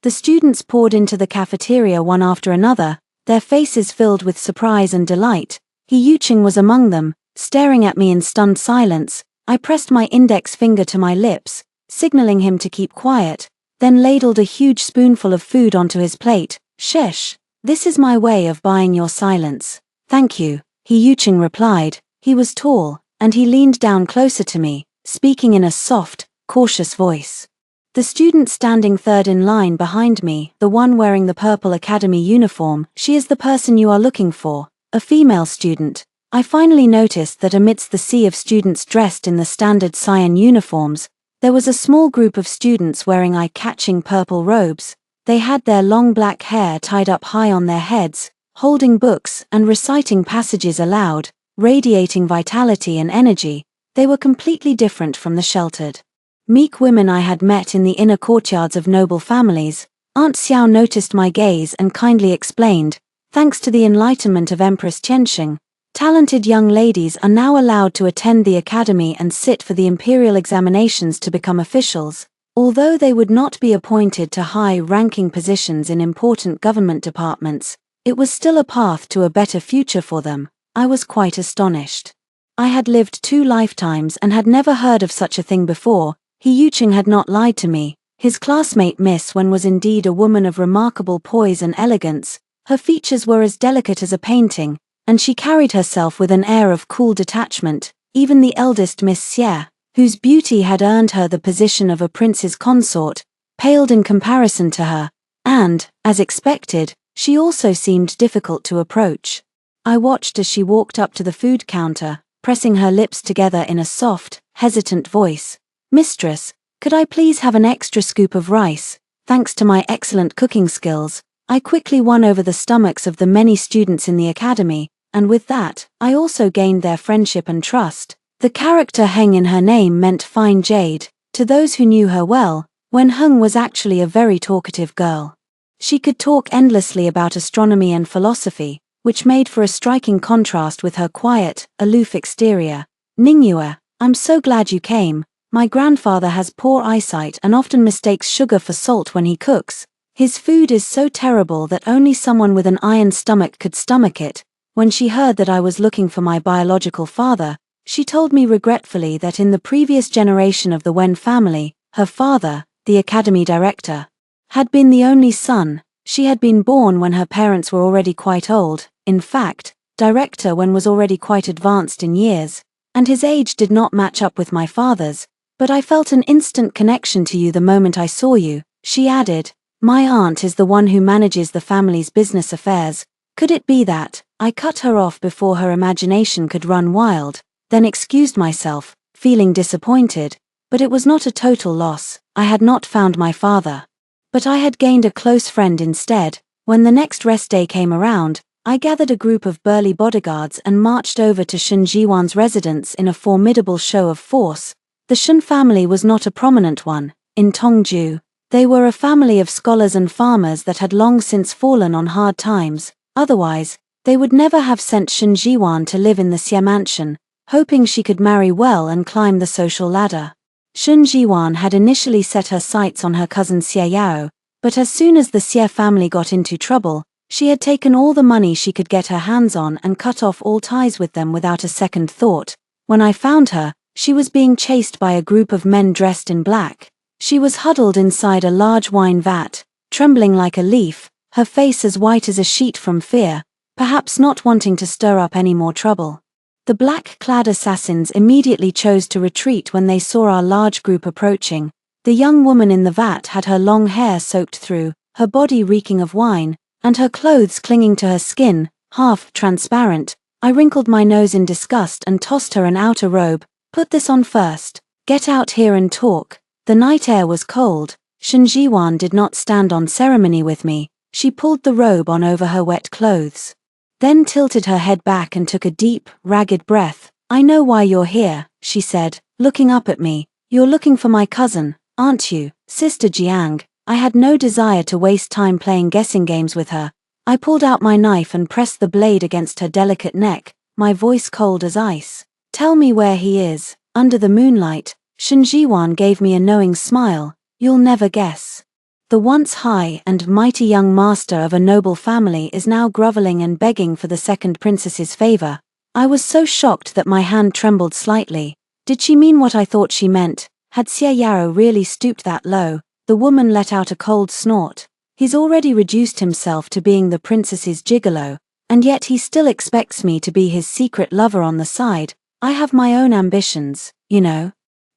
The students poured into the cafeteria one after another, their faces filled with surprise and delight. He Yucheng was among them, staring at me in stunned silence. I pressed my index finger to my lips, signaling him to keep quiet, then ladled a huge spoonful of food onto his plate. "Shesh, this is my way of buying your silence." "Thank you," He Yucheng replied. He was tall, and he leaned down closer to me, speaking in a soft, cautious voice. The student standing third in line behind me, the one wearing the purple academy uniform, she is the person you are looking for, a female student. I finally noticed that amidst the sea of students dressed in the standard cyan uniforms, there was a small group of students wearing eye-catching purple robes. They had their long black hair tied up high on their heads, holding books and reciting passages aloud, radiating vitality and energy. They were completely different from the sheltered, meek women I had met in the inner courtyards of noble families. Aunt Xiao noticed my gaze and kindly explained, thanks to the enlightenment of Empress Tianxing, talented young ladies are now allowed to attend the academy and sit for the imperial examinations to become officials. Although they would not be appointed to high-ranking positions in important government departments, it was still a path to a better future for them. I was quite astonished. I had lived 2 lifetimes and had never heard of such a thing before. He Yucheng had not lied to me. His classmate Miss Wen was indeed a woman of remarkable poise and elegance. Her features were as delicate as a painting, and she carried herself with an air of cool detachment. Even the eldest Miss Xie, whose beauty had earned her the position of a prince's consort, paled in comparison to her, and, as expected, she also seemed difficult to approach. I watched as she walked up to the food counter, pressing her lips together in a soft, hesitant voice. Mistress, could I please have an extra scoop of rice? Thanks to my excellent cooking skills, I quickly won over the stomachs of the many students in the academy, and with that, I also gained their friendship and trust. The character Heng in her name meant fine jade. To those who knew her well, Wen Heng was actually a very talkative girl. She could talk endlessly about astronomy and philosophy, which made for a striking contrast with her quiet, aloof exterior. Ningyue, I'm so glad you came. My grandfather has poor eyesight and often mistakes sugar for salt when he cooks. His food is so terrible that only someone with an iron stomach could stomach it. When she heard that I was looking for my biological father, she told me regretfully that in the previous generation of the Wen family, her father, the academy director, had been the only son. She had been born when her parents were already quite old. In fact, Director Wen was already quite advanced in years, and his age did not match up with my father's. But I felt an instant connection to you the moment I saw you, she added. My aunt is the one who manages the family's business affairs. Could it be that? I cut her off before her imagination could run wild, then excused myself, feeling disappointed. But it was not a total loss. I had not found my father, but I had gained a close friend instead. When the next rest day came around, I gathered a group of burly bodyguards and marched over to Shen Jiwan's residence in a formidable show of force. The Shen family was not a prominent one. In Tongju, they were a family of scholars and farmers that had long since fallen on hard times. Otherwise, they would never have sent Shen Jiwan to live in the Xie mansion, hoping she could marry well and climb the social ladder. Shen Jiwan had initially set her sights on her cousin Xie Yao, but as soon as the Xie family got into trouble, she had taken all the money she could get her hands on and cut off all ties with them without a second thought. When I found her, she was being chased by a group of men dressed in black. She was huddled inside a large wine vat, trembling like a leaf, her face as white as a sheet from fear, perhaps not wanting to stir up any more trouble. The black-clad assassins immediately chose to retreat when they saw our large group approaching. The young woman in the vat had her long hair soaked through, her body reeking of wine, and her clothes clinging to her skin, half transparent. I wrinkled my nose in disgust and tossed her an outer robe. Put this on first. Get out here and talk. The night air was cold. Shen Jiwan did not stand on ceremony with me. She pulled the robe on over her wet clothes, then tilted her head back and took a deep, ragged breath. I know why you're here, she said, looking up at me. You're looking for my cousin, aren't you, Sister Jiang? I had no desire to waste time playing guessing games with her. I pulled out my knife and pressed the blade against her delicate neck, my voice cold as ice. Tell me where he is. Under the moonlight, Shen Jiwan gave me a knowing smile. You'll never guess. The once high and mighty young master of a noble family is now groveling and begging for the second princess's favor. I was so shocked that my hand trembled slightly. Did she mean what I thought she meant? Had Xie Yao really stooped that low? The woman let out a cold snort. He's already reduced himself to being the princess's gigolo, and yet he still expects me to be his secret lover on the side. I have my own ambitions, you know.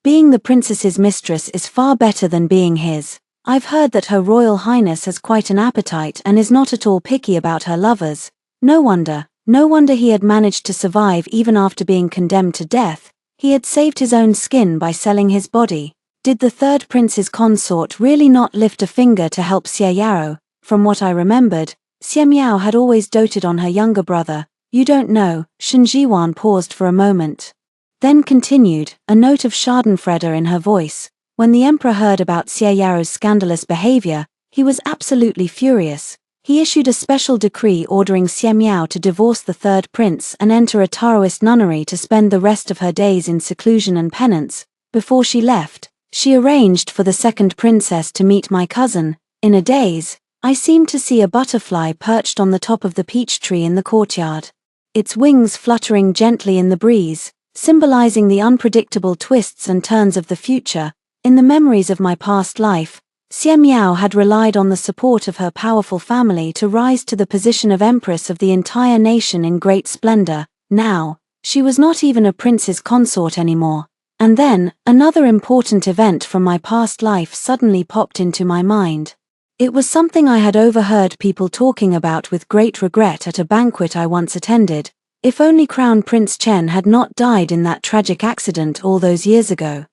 Being the princess's mistress is far better than being his. I've heard that Her Royal Highness has quite an appetite and is not at all picky about her lovers. No wonder he had managed to survive even after being condemned to death. He had saved his own skin by selling his body. Did the third prince's consort really not lift a finger to help Xie Yaro? From what I remembered, Xie Miao had always doted on her younger brother. You don't know. Shen Jiwan paused for a moment, then continued, a note of schadenfreude in her voice. When the emperor heard about Xie Yaro's scandalous behavior, he was absolutely furious. He issued a special decree ordering Xie Miao to divorce the third prince and enter a Taoist nunnery to spend the rest of her days in seclusion and penance. Before she left, she arranged for the second princess to meet my cousin. In a daze, I seemed to see a butterfly perched on the top of the peach tree in the courtyard, its wings fluttering gently in the breeze, symbolizing the unpredictable twists and turns of the future. In the memories of my past life, Xie Miao had relied on the support of her powerful family to rise to the position of empress of the entire nation in great splendor. Now, she was not even a prince's consort anymore. And then, another important event from my past life suddenly popped into my mind. It was something I had overheard people talking about with great regret at a banquet I once attended. If only Crown Prince Chen had not died in that tragic accident all those years ago,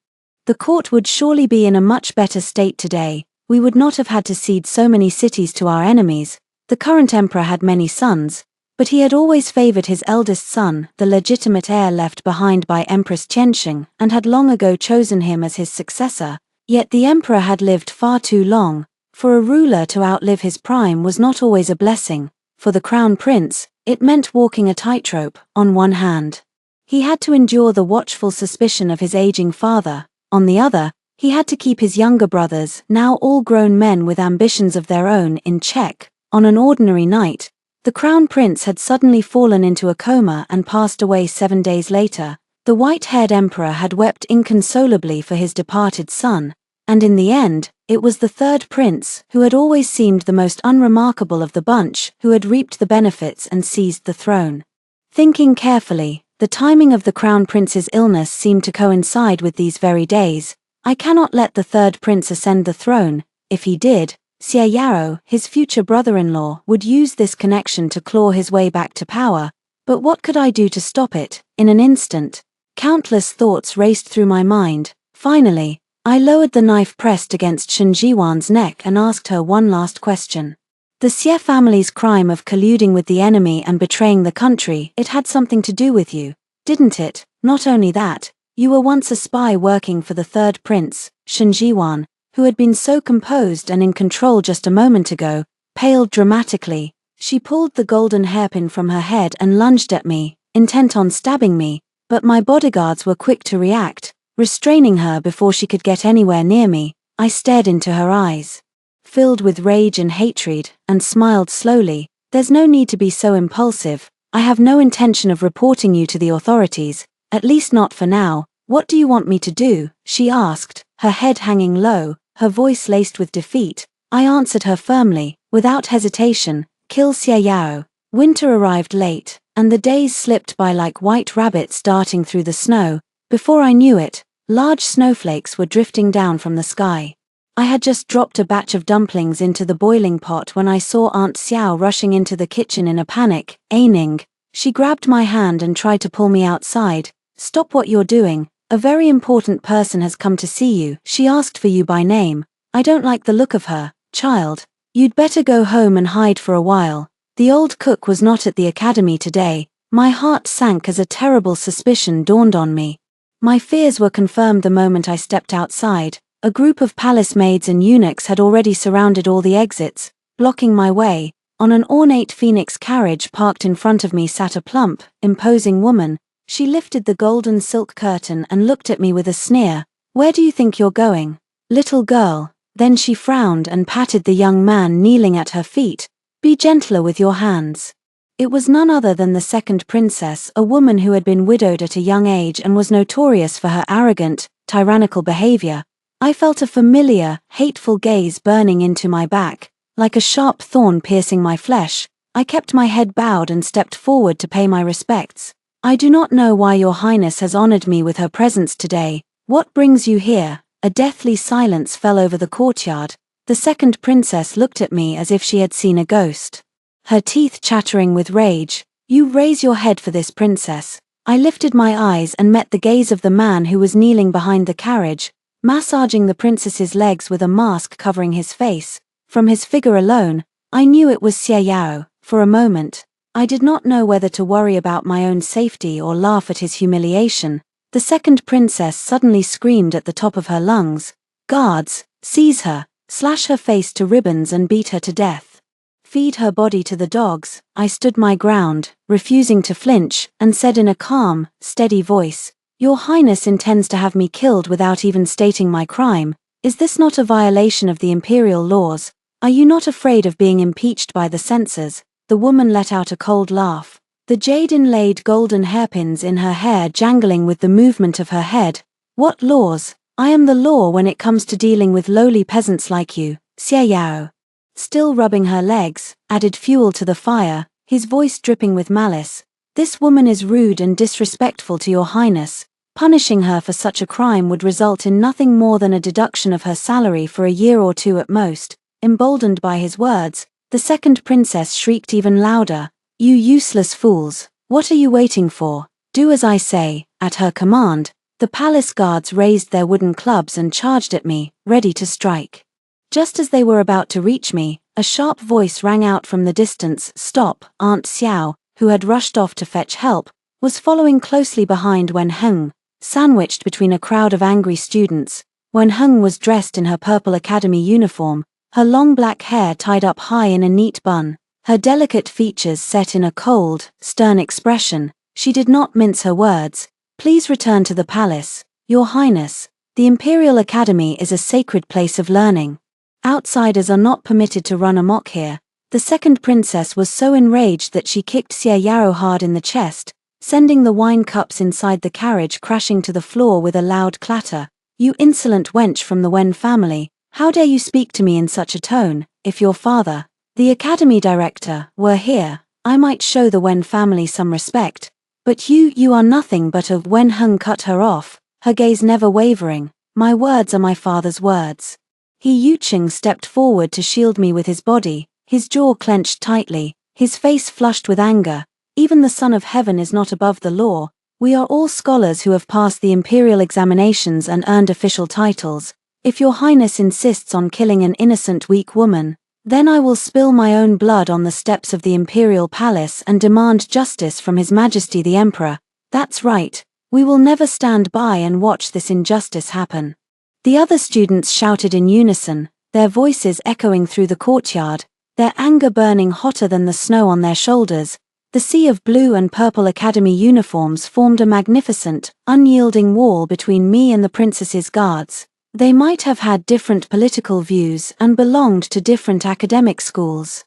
the court would surely be in a much better state today. We would not have had to cede so many cities to our enemies. The current emperor had many sons, but he had always favored his eldest son, the legitimate heir left behind by Empress Qiansheng, and had long ago chosen him as his successor. Yet the emperor had lived far too long. For a ruler to outlive his prime was not always a blessing. For the crown prince, it meant walking a tightrope. On one hand, he had to endure the watchful suspicion of his aging father. On the other, he had to keep his younger brothers, now all grown men with ambitions of their own, in check. On an ordinary night, the crown prince had suddenly fallen into a coma and passed away 7 days later. The white-haired emperor had wept inconsolably for his departed son, and in the end, it was the third prince, who had always seemed the most unremarkable of the bunch, who had reaped the benefits and seized the throne. Thinking carefully, the timing of the crown prince's illness seemed to coincide with these very days. I cannot let the third prince ascend the throne. If he did, Xie Yaro, his future brother-in-law, would use this connection to claw his way back to power. But what could I do to stop it? In an instant, countless thoughts raced through my mind. Finally, I lowered the knife pressed against Shen Jiwan's neck and asked her one last question. The Xie family's crime of colluding with the enemy and betraying the country, it had something to do with you, didn't it? Not only that, you were once a spy working for the third prince. Shen Jiwan, who had been so composed and in control just a moment ago, paled dramatically. She pulled the golden hairpin from her head and lunged at me, intent on stabbing me, but my bodyguards were quick to react, restraining her before she could get anywhere near me. I stared into her eyes, filled with rage and hatred, and smiled slowly. There's no need to be so impulsive. I have no intention of reporting you to the authorities, at least not for now. What do you want me to do? She asked, her head hanging low, her voice laced with defeat. I answered her firmly, without hesitation, kill Xie Yao. Winter arrived late, and the days slipped by like white rabbits darting through the snow. Before I knew it, large snowflakes were drifting down from the sky. I had just dropped a batch of dumplings into the boiling pot when I saw Aunt Xiao rushing into the kitchen in a panic. Aining, she grabbed my hand and tried to pull me outside. Stop what you're doing. A very important person has come to see you. She asked for you by name. I don't like the look of her. Child, you'd better go home and hide for a while. The old cook was not at the academy today. My heart sank as a terrible suspicion dawned on me. My fears were confirmed the moment I stepped outside. A group of palace maids and eunuchs had already surrounded all the exits, blocking my way. On an ornate phoenix carriage parked in front of me sat a plump, imposing woman. She lifted the golden silk curtain and looked at me with a sneer. Where do you think you're going, little girl? Then she frowned and patted the young man kneeling at her feet. Be gentler with your hands. It was none other than the second princess, a woman who had been widowed at a young age and was notorious for her arrogant, tyrannical behavior. I felt a familiar, hateful gaze burning into my back, like a sharp thorn piercing my flesh. I kept my head bowed and stepped forward to pay my respects. I do not know why your highness has honored me with her presence today. What brings you here?" A deathly silence fell over the courtyard. The second princess looked at me as if she had seen a ghost. Her teeth chattering with rage. "You raise your head for this, princess." I lifted my eyes and met the gaze of the man who was kneeling behind the carriage, massaging the princess's legs with a mask covering his face. From his figure alone, I knew it was Xie Yao. For a moment, I did not know whether to worry about my own safety or laugh at his humiliation. The second princess suddenly screamed at the top of her lungs, "Guards, seize her, slash her face to ribbons and beat her to death. Feed her body to the dogs." I stood my ground, refusing to flinch, and said in a calm, steady voice, "Your Highness intends to have me killed without even stating my crime. Is this not a violation of the imperial laws? Are you not afraid of being impeached by the censors?" The woman let out a cold laugh, the jade-inlaid golden hairpins in her hair jangling with the movement of her head. "What laws? I am the law when it comes to dealing with lowly peasants like you." Xie Yao, still rubbing her legs, added fuel to the fire, his voice dripping with malice. "This woman is rude and disrespectful to your Highness. Punishing her for such a crime would result in nothing more than a deduction of her salary for a year or two at most." Emboldened by his words, the second princess shrieked even louder, "You useless fools, what are you waiting for? Do as I say." At her command, the palace guards raised their wooden clubs and charged at me, ready to strike. Just as they were about to reach me, a sharp voice rang out from the distance, "Stop!" Aunt Xiao, who had rushed off to fetch help, was following closely behind Wen Heng, sandwiched between a crowd of angry students. Wen Heng was dressed in her purple academy uniform, her long black hair tied up high in a neat bun, her delicate features set in a cold, stern expression. She did not mince her words. "Please return to the palace, Your Highness. The Imperial Academy is a sacred place of learning. Outsiders are not permitted to run amok here." The second princess was so enraged that she kicked Xie Yao hard in the chest, sending the wine cups inside the carriage crashing to the floor with a loud clatter. "You insolent wench from the Wen family, how dare you speak to me in such a tone? If your father, the academy director, were here, I might show the Wen family some respect. But you are nothing but a..." Wen Heng cut her off, her gaze never wavering. "My words are my father's words." He Yuqing stepped forward to shield me with his body, his jaw clenched tightly, his face flushed with anger. "Even the Son of Heaven is not above the law. We are all scholars who have passed the imperial examinations and earned official titles. If your Highness insists on killing an innocent weak woman, then I will spill my own blood on the steps of the imperial palace and demand justice from His Majesty the Emperor." "That's right. We will never stand by and watch this injustice happen." The other students shouted in unison, their voices echoing through the courtyard, their anger burning hotter than the snow on their shoulders. The sea of blue and purple academy uniforms formed a magnificent, unyielding wall between me and the princess's guards. They might have had different political views and belonged to different academic schools.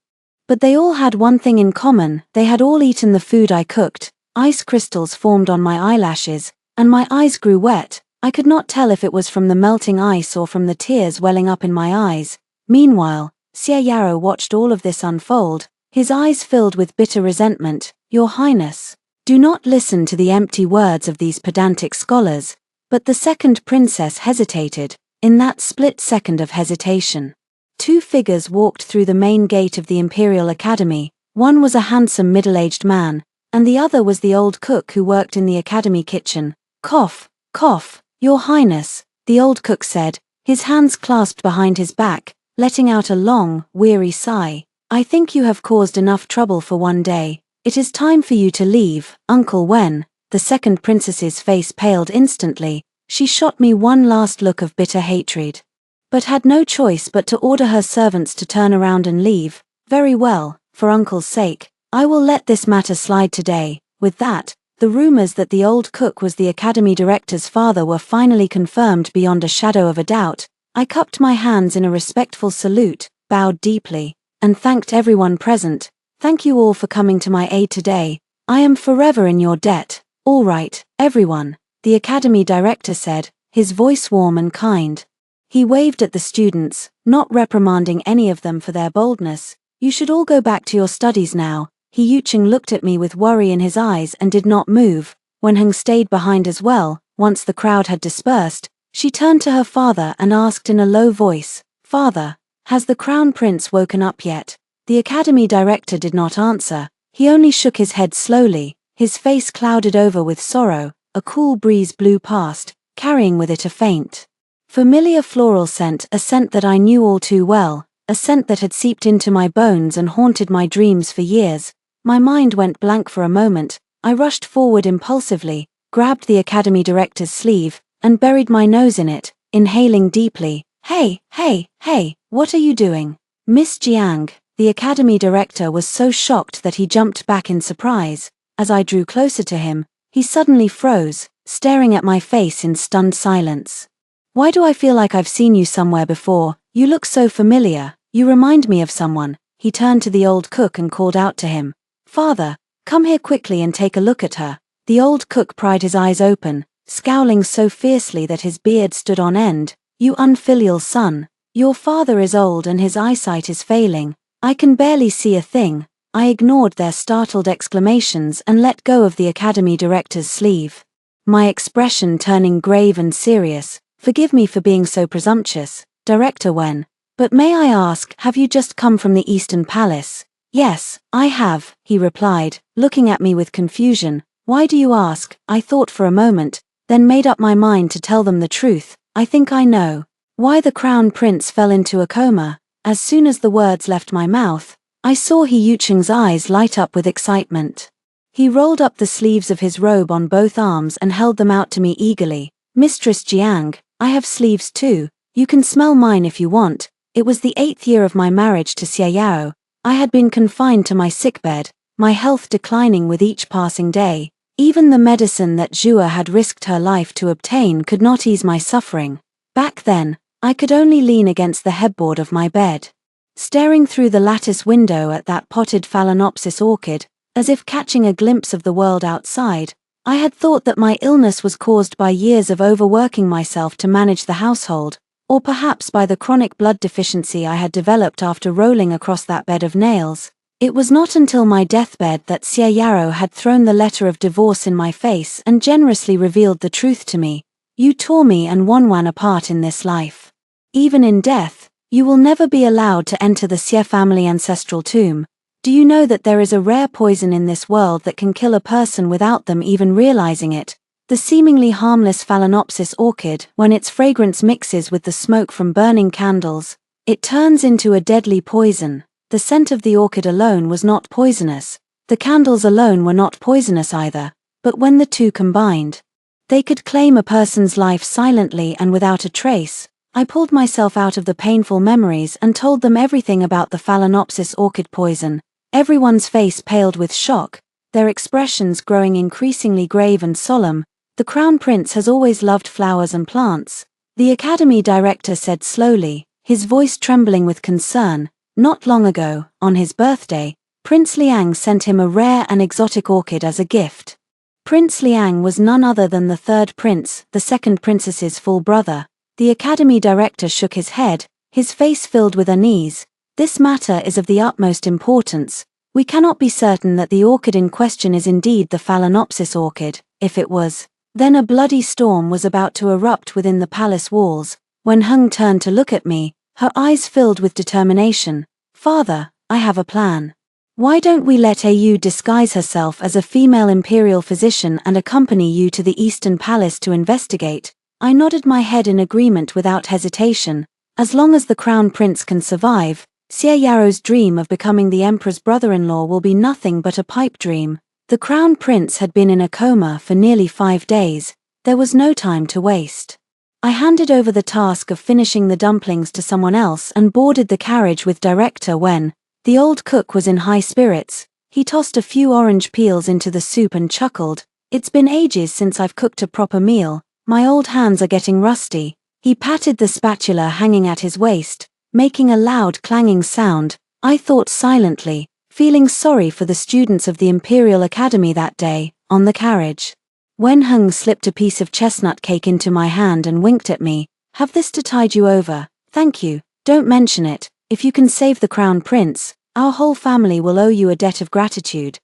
But they all had one thing in common: they had all eaten the food I cooked. Ice crystals formed on my eyelashes, and my eyes grew wet. I could not tell if it was from the melting ice or from the tears welling up in my eyes. Meanwhile, Xie Yao watched all of this unfold, his eyes filled with bitter resentment. "Your Highness, do not listen to the empty words of these pedantic scholars." But the second princess hesitated. In that split second of hesitation, two figures walked through the main gate of the Imperial Academy. One was a handsome middle-aged man, and the other was the old cook who worked in the academy kitchen. "Cough, cough, Your Highness," the old cook said, his hands clasped behind his back, letting out a long, weary sigh. "I think you have caused enough trouble for one day. It is time for you to leave." "Uncle Wen." The second princess's face paled instantly. She shot me one last look of bitter hatred, but had no choice but to order her servants to turn around and leave. "Very well, for Uncle's sake, I will let this matter slide today." With that, the rumors that the old cook was the academy director's father were finally confirmed beyond a shadow of a doubt. I cupped my hands in a respectful salute, bowed deeply, and thanked everyone present. "Thank you all for coming to my aid today. I am forever in your debt." "All right, everyone," the academy director said, his voice warm and kind. He waved at the students, not reprimanding any of them for their boldness. "You should all go back to your studies now." Yuqing looked at me with worry in his eyes and did not move. Wen Heng stayed behind as well, once the crowd had dispersed, she turned to her father and asked in a low voice, "Father, has the Crown Prince woken up yet?" The Academy director did not answer. He only shook his head slowly, his face clouded over with sorrow. A cool breeze blew past, carrying with it a faint, familiar floral scent, a scent that I knew all too well, a scent that had seeped into my bones and haunted my dreams for years. My mind went blank for a moment. I rushed forward impulsively, grabbed the Academy director's sleeve, and buried my nose in it, inhaling deeply. "Hey, hey, hey, what are you doing?" "Miss Jiang." The Academy director was so shocked that he jumped back in surprise. As I drew closer to him, he suddenly froze, staring at my face in stunned silence. "Why do I feel like I've seen you somewhere before? You look so familiar, you remind me of someone." He turned to the old cook and called out to him, "Father, come here quickly and take a look at her." The old cook pried his eyes open, scowling so fiercely that his beard stood on end. "You unfilial son. Your father is old and his eyesight is failing. I can barely see a thing." I ignored their startled exclamations and let go of the Academy director's sleeve, my expression turning grave and serious. "Forgive me for being so presumptuous, Director Wen. But may I ask, have you just come from the Eastern Palace?" "Yes, I have," he replied, looking at me with confusion. "Why do you ask?" I thought for a moment, then made up my mind to tell them the truth. "I think I know why the Crown Prince fell into a coma." As soon as the words left my mouth, I saw He Yucheng's eyes light up with excitement. He rolled up the sleeves of his robe on both arms and held them out to me eagerly. "Mistress Jiang, I have sleeves too. You can smell mine if you want." It was the 8th year of my marriage to Xie Yao. I had been confined to my sickbed, my health declining with each passing day. Even the medicine that Zhua had risked her life to obtain could not ease my suffering. Back then, I could only lean against the headboard of my bed, staring through the lattice window at that potted Phalaenopsis orchid, as if catching a glimpse of the world outside. I had thought that my illness was caused by years of overworking myself to manage the household, or perhaps by the chronic blood deficiency I had developed after rolling across that bed of nails. It was not until my deathbed that Xie Yao had thrown the letter of divorce in my face and generously revealed the truth to me. "You tore me and Wanwan apart in this life. Even in death, you will never be allowed to enter the Xie family ancestral tomb. Do you know that there is a rare poison in this world that can kill a person without them even realizing it? The seemingly harmless Phalaenopsis orchid, when its fragrance mixes with the smoke from burning candles, it turns into a deadly poison. The scent of the orchid alone was not poisonous. The candles alone were not poisonous either. But when the two combined, they could claim a person's life silently and without a trace." I pulled myself out of the painful memories and told them everything about the Phalaenopsis orchid poison. Everyone's face paled with shock, their expressions growing increasingly grave and solemn. "The Crown Prince has always loved flowers and plants," the Academy director said slowly, his voice trembling with concern. "Not long ago, on his birthday, Prince Liang sent him a rare and exotic orchid as a gift." Prince Liang was none other than the third prince, the second princess's full brother. The Academy director shook his head, his face filled with unease. "This matter is of the utmost importance. We cannot be certain that the orchid in question is indeed the Phalaenopsis orchid. If it was, then a bloody storm was about to erupt within the palace walls." When Heng turned to look at me, her eyes filled with determination. "Father, I have a plan. Why don't we let Au disguise herself as a female imperial physician and accompany you to the Eastern Palace to investigate?" I nodded my head in agreement without hesitation. As long as the Crown Prince can survive, Xie Yao's dream of becoming the Emperor's brother-in-law will be nothing but a pipe dream. The Crown Prince had been in a coma for nearly 5 days. There was no time to waste. I handed over the task of finishing the dumplings to someone else and boarded the carriage with Director Wen. The old cook was in high spirits. He tossed a few orange peels into the soup and chuckled. "It's been ages since I've cooked a proper meal. My old hands are getting rusty." He patted the spatula hanging at his waist, making a loud clanging sound. I thought silently, feeling sorry for the students of the Imperial Academy that day, on the carriage. Wen Heng slipped a piece of chestnut cake into my hand and winked at me. "Have this to tide you over." "Thank you, don't mention it. If you can save the Crown Prince, our whole family will owe you a debt of gratitude."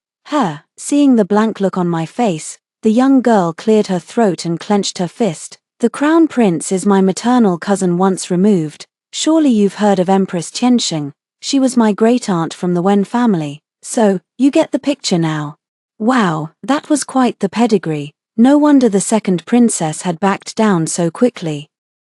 Seeing the blank look on my face, The young girl cleared her throat and clenched her fist. "The crown prince is my maternal cousin once removed. Surely you've heard of Empress Tiansheng. She was my great-aunt from the Wen family. So, you get the picture now." Wow, that was quite the pedigree. No wonder the second princess had backed down so quickly.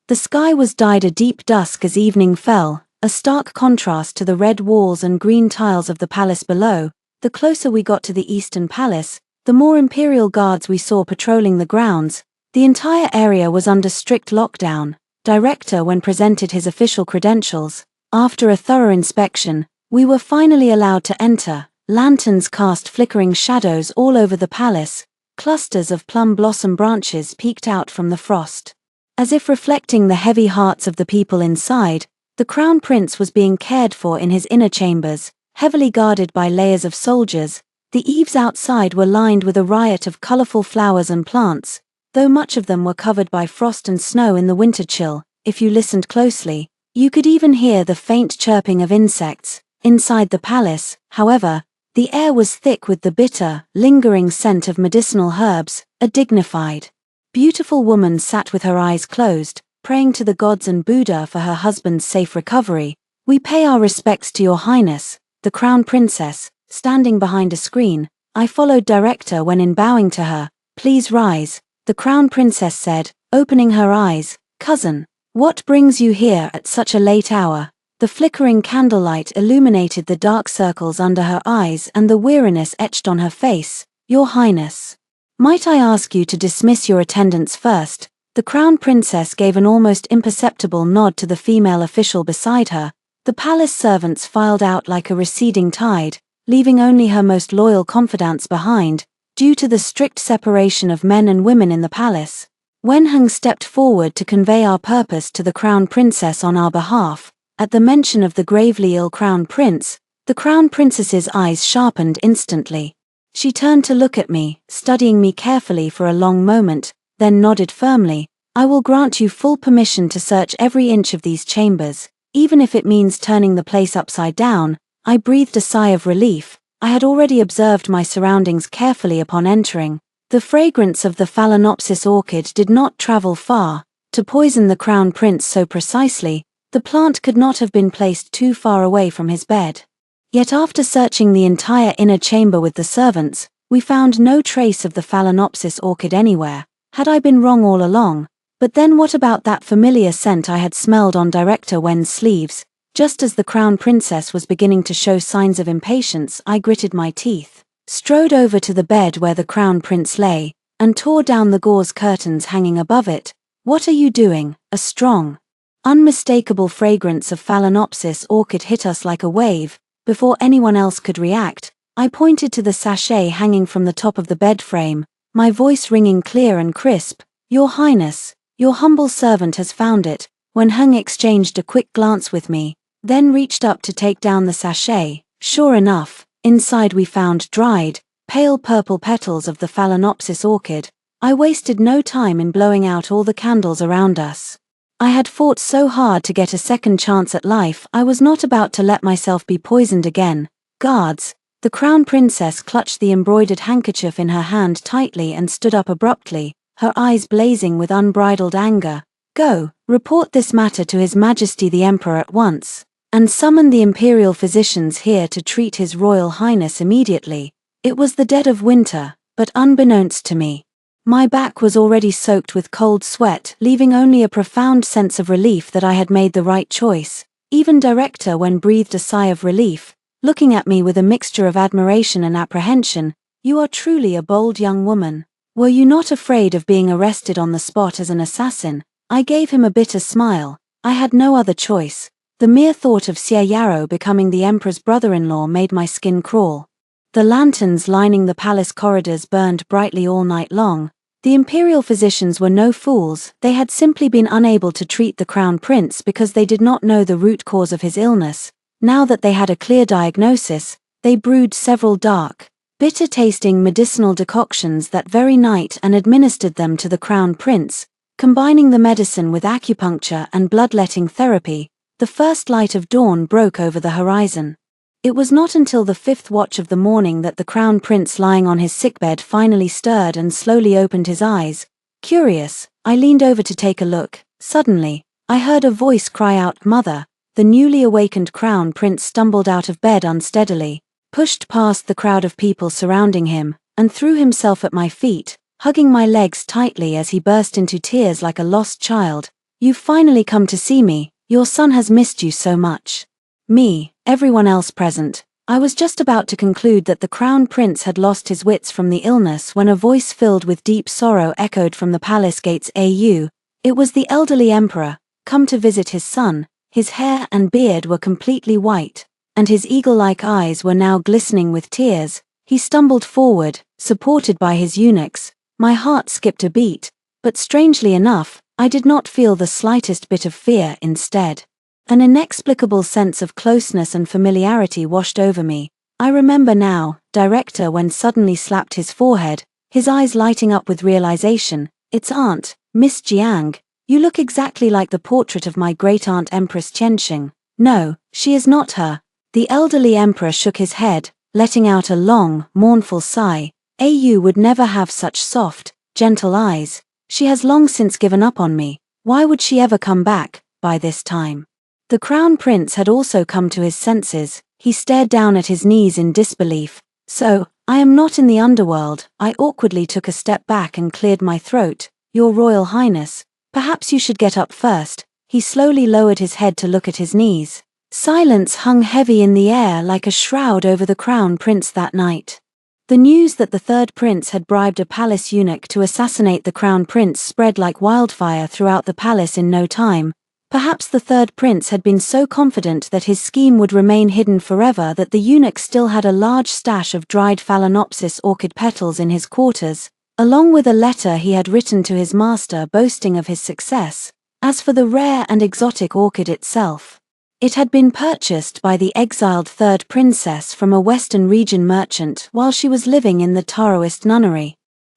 The sky was dyed a deep dusk as evening fell, a stark contrast to the red walls and green tiles of the palace below. The closer we got to the Eastern Palace, the more imperial guards we saw patrolling the grounds. The entire area was under strict lockdown. Director when presented his official credentials. After a thorough inspection, we were finally allowed to enter. Lanterns cast flickering shadows all over the palace. Clusters of plum blossom branches peeked out from the frost. As if reflecting the heavy hearts of the people inside, the crown prince was being cared for in his inner chambers, heavily guarded by layers of soldiers. The eaves outside were lined with a riot of colorful flowers and plants, though much of them were covered by frost and snow in the winter chill. If you listened closely, you could even hear the faint chirping of insects. Inside the palace, however, the air was thick with the bitter, lingering scent of medicinal herbs. A dignified, beautiful woman sat with her eyes closed, praying to the gods and Buddha for her husband's safe recovery. "We pay our respects to your highness," the crown princess, standing behind a screen. I followed director when in bowing to her. "Please rise," the crown princess said, opening her eyes. "Cousin, what brings you here at such a late hour?" The flickering candlelight illuminated the dark circles under her eyes and the weariness etched on her face. "Your Highness, might I ask you to dismiss your attendants first?" The crown princess gave an almost imperceptible nod to the female official beside her. The palace servants filed out like a receding tide, leaving only her most loyal confidants behind. Due to the strict separation of men and women in the palace, Wen Heng stepped forward to convey our purpose to the crown princess on our behalf. At the mention of the gravely ill crown prince, the crown princess's eyes sharpened instantly. She turned to look at me, studying me carefully for a long moment, then nodded firmly. "I will grant you full permission to search every inch of these chambers, even if it means turning the place upside down." I breathed a sigh of relief. I had already observed my surroundings carefully upon entering. The fragrance of the Phalaenopsis orchid did not travel far to poison the crown prince so precisely. The plant could not have been placed too far away from his bed. Yet after searching the entire inner chamber with the servants, we found no trace of the Phalaenopsis orchid anywhere. Had I been wrong all along? But then what about that familiar scent I had smelled on Director Wen's sleeves? Just as the crown princess was beginning to show signs of impatience, I gritted my teeth, strode over to the bed where the crown prince lay, and tore down the gauze curtains hanging above it. "What are you doing?" A strong, unmistakable fragrance of Phalaenopsis orchid hit us like a wave. Before anyone else could react, I pointed to the sachet hanging from the top of the bed frame, my voice ringing clear and crisp. "Your Highness, your humble servant has found it." Wen Heng exchanged a quick glance with me, then reached up to take down the sachet. Sure enough, inside we found dried, pale purple petals of the Phalaenopsis orchid. I wasted no time in blowing out all the candles around us. I had fought so hard to get a second chance at life, I was not about to let myself be poisoned again. "Guards!" The crown princess clutched the embroidered handkerchief in her hand tightly and stood up abruptly, her eyes blazing with unbridled anger. "Go, report this matter to His Majesty the Emperor at once, and summon the imperial physicians here to treat His Royal Highness immediately." It was the dead of winter, but unbeknownst to me, my back was already soaked with cold sweat, leaving only a profound sense of relief that I had made the right choice. Even Director Wen breathed a sigh of relief, looking at me with a mixture of admiration and apprehension. "You are truly a bold young woman. Were you not afraid of being arrested on the spot as an assassin?" I gave him a bitter smile. I had no other choice. The mere thought of Xie Yarou becoming the emperor's brother-in-law made my skin crawl. The lanterns lining the palace corridors burned brightly all night long. The imperial physicians were no fools. They had simply been unable to treat the crown prince because they did not know the root cause of his illness. Now that they had a clear diagnosis, they brewed several dark, bitter-tasting medicinal decoctions that very night and administered them to the crown prince, combining the medicine with acupuncture and bloodletting therapy. The first light of dawn broke over the horizon. It was not until the 5th watch of the morning that the crown prince lying on his sickbed finally stirred and slowly opened his eyes. Curious, I leaned over to take a look. Suddenly, I heard a voice cry out, "Mother!" The newly awakened crown prince stumbled out of bed unsteadily, pushed past the crowd of people surrounding him, and threw himself at my feet, hugging my legs tightly as he burst into tears like a lost child. "You've finally come to see me. Your son has missed you so much." Me, everyone else present. I was just about to conclude that the crown prince had lost his wits from the illness when a voice filled with deep sorrow echoed from the palace gates. It was the elderly emperor, come to visit his son. His hair and beard were completely white, and his eagle-like eyes were now glistening with tears. He stumbled forward, supported by his eunuchs. My heart skipped a beat, but strangely enough, I did not feel the slightest bit of fear. Instead, an inexplicable sense of closeness and familiarity washed over me. I remember now, director when suddenly slapped his forehead, his eyes lighting up with realization. "It's Aunt, Miss Jiang. You look exactly like the portrait of my great-aunt Empress Qianxing." "No, she is not her." The elderly emperor shook his head, letting out a long, mournful sigh. "Au would never have such soft, gentle eyes. She has long since given up on me. Why would she ever come back, by this time?" The crown prince had also come to his senses. He stared down at his knees in disbelief. "So, I am not in the underworld." I awkwardly took a step back and cleared my throat. "Your Royal Highness, perhaps you should get up first." He slowly lowered his head to look at his knees. Silence hung heavy in the air like a shroud over the crown prince that night. The news that the third prince had bribed a palace eunuch to assassinate the crown prince spread like wildfire throughout the palace in no time. Perhaps the third prince had been so confident that his scheme would remain hidden forever that the eunuch still had a large stash of dried Phalaenopsis orchid petals in his quarters, along with a letter he had written to his master boasting of his success. As for the rare and exotic orchid itself, it had been purchased by the exiled third princess from a Western region merchant while she was living in the Taoist nunnery.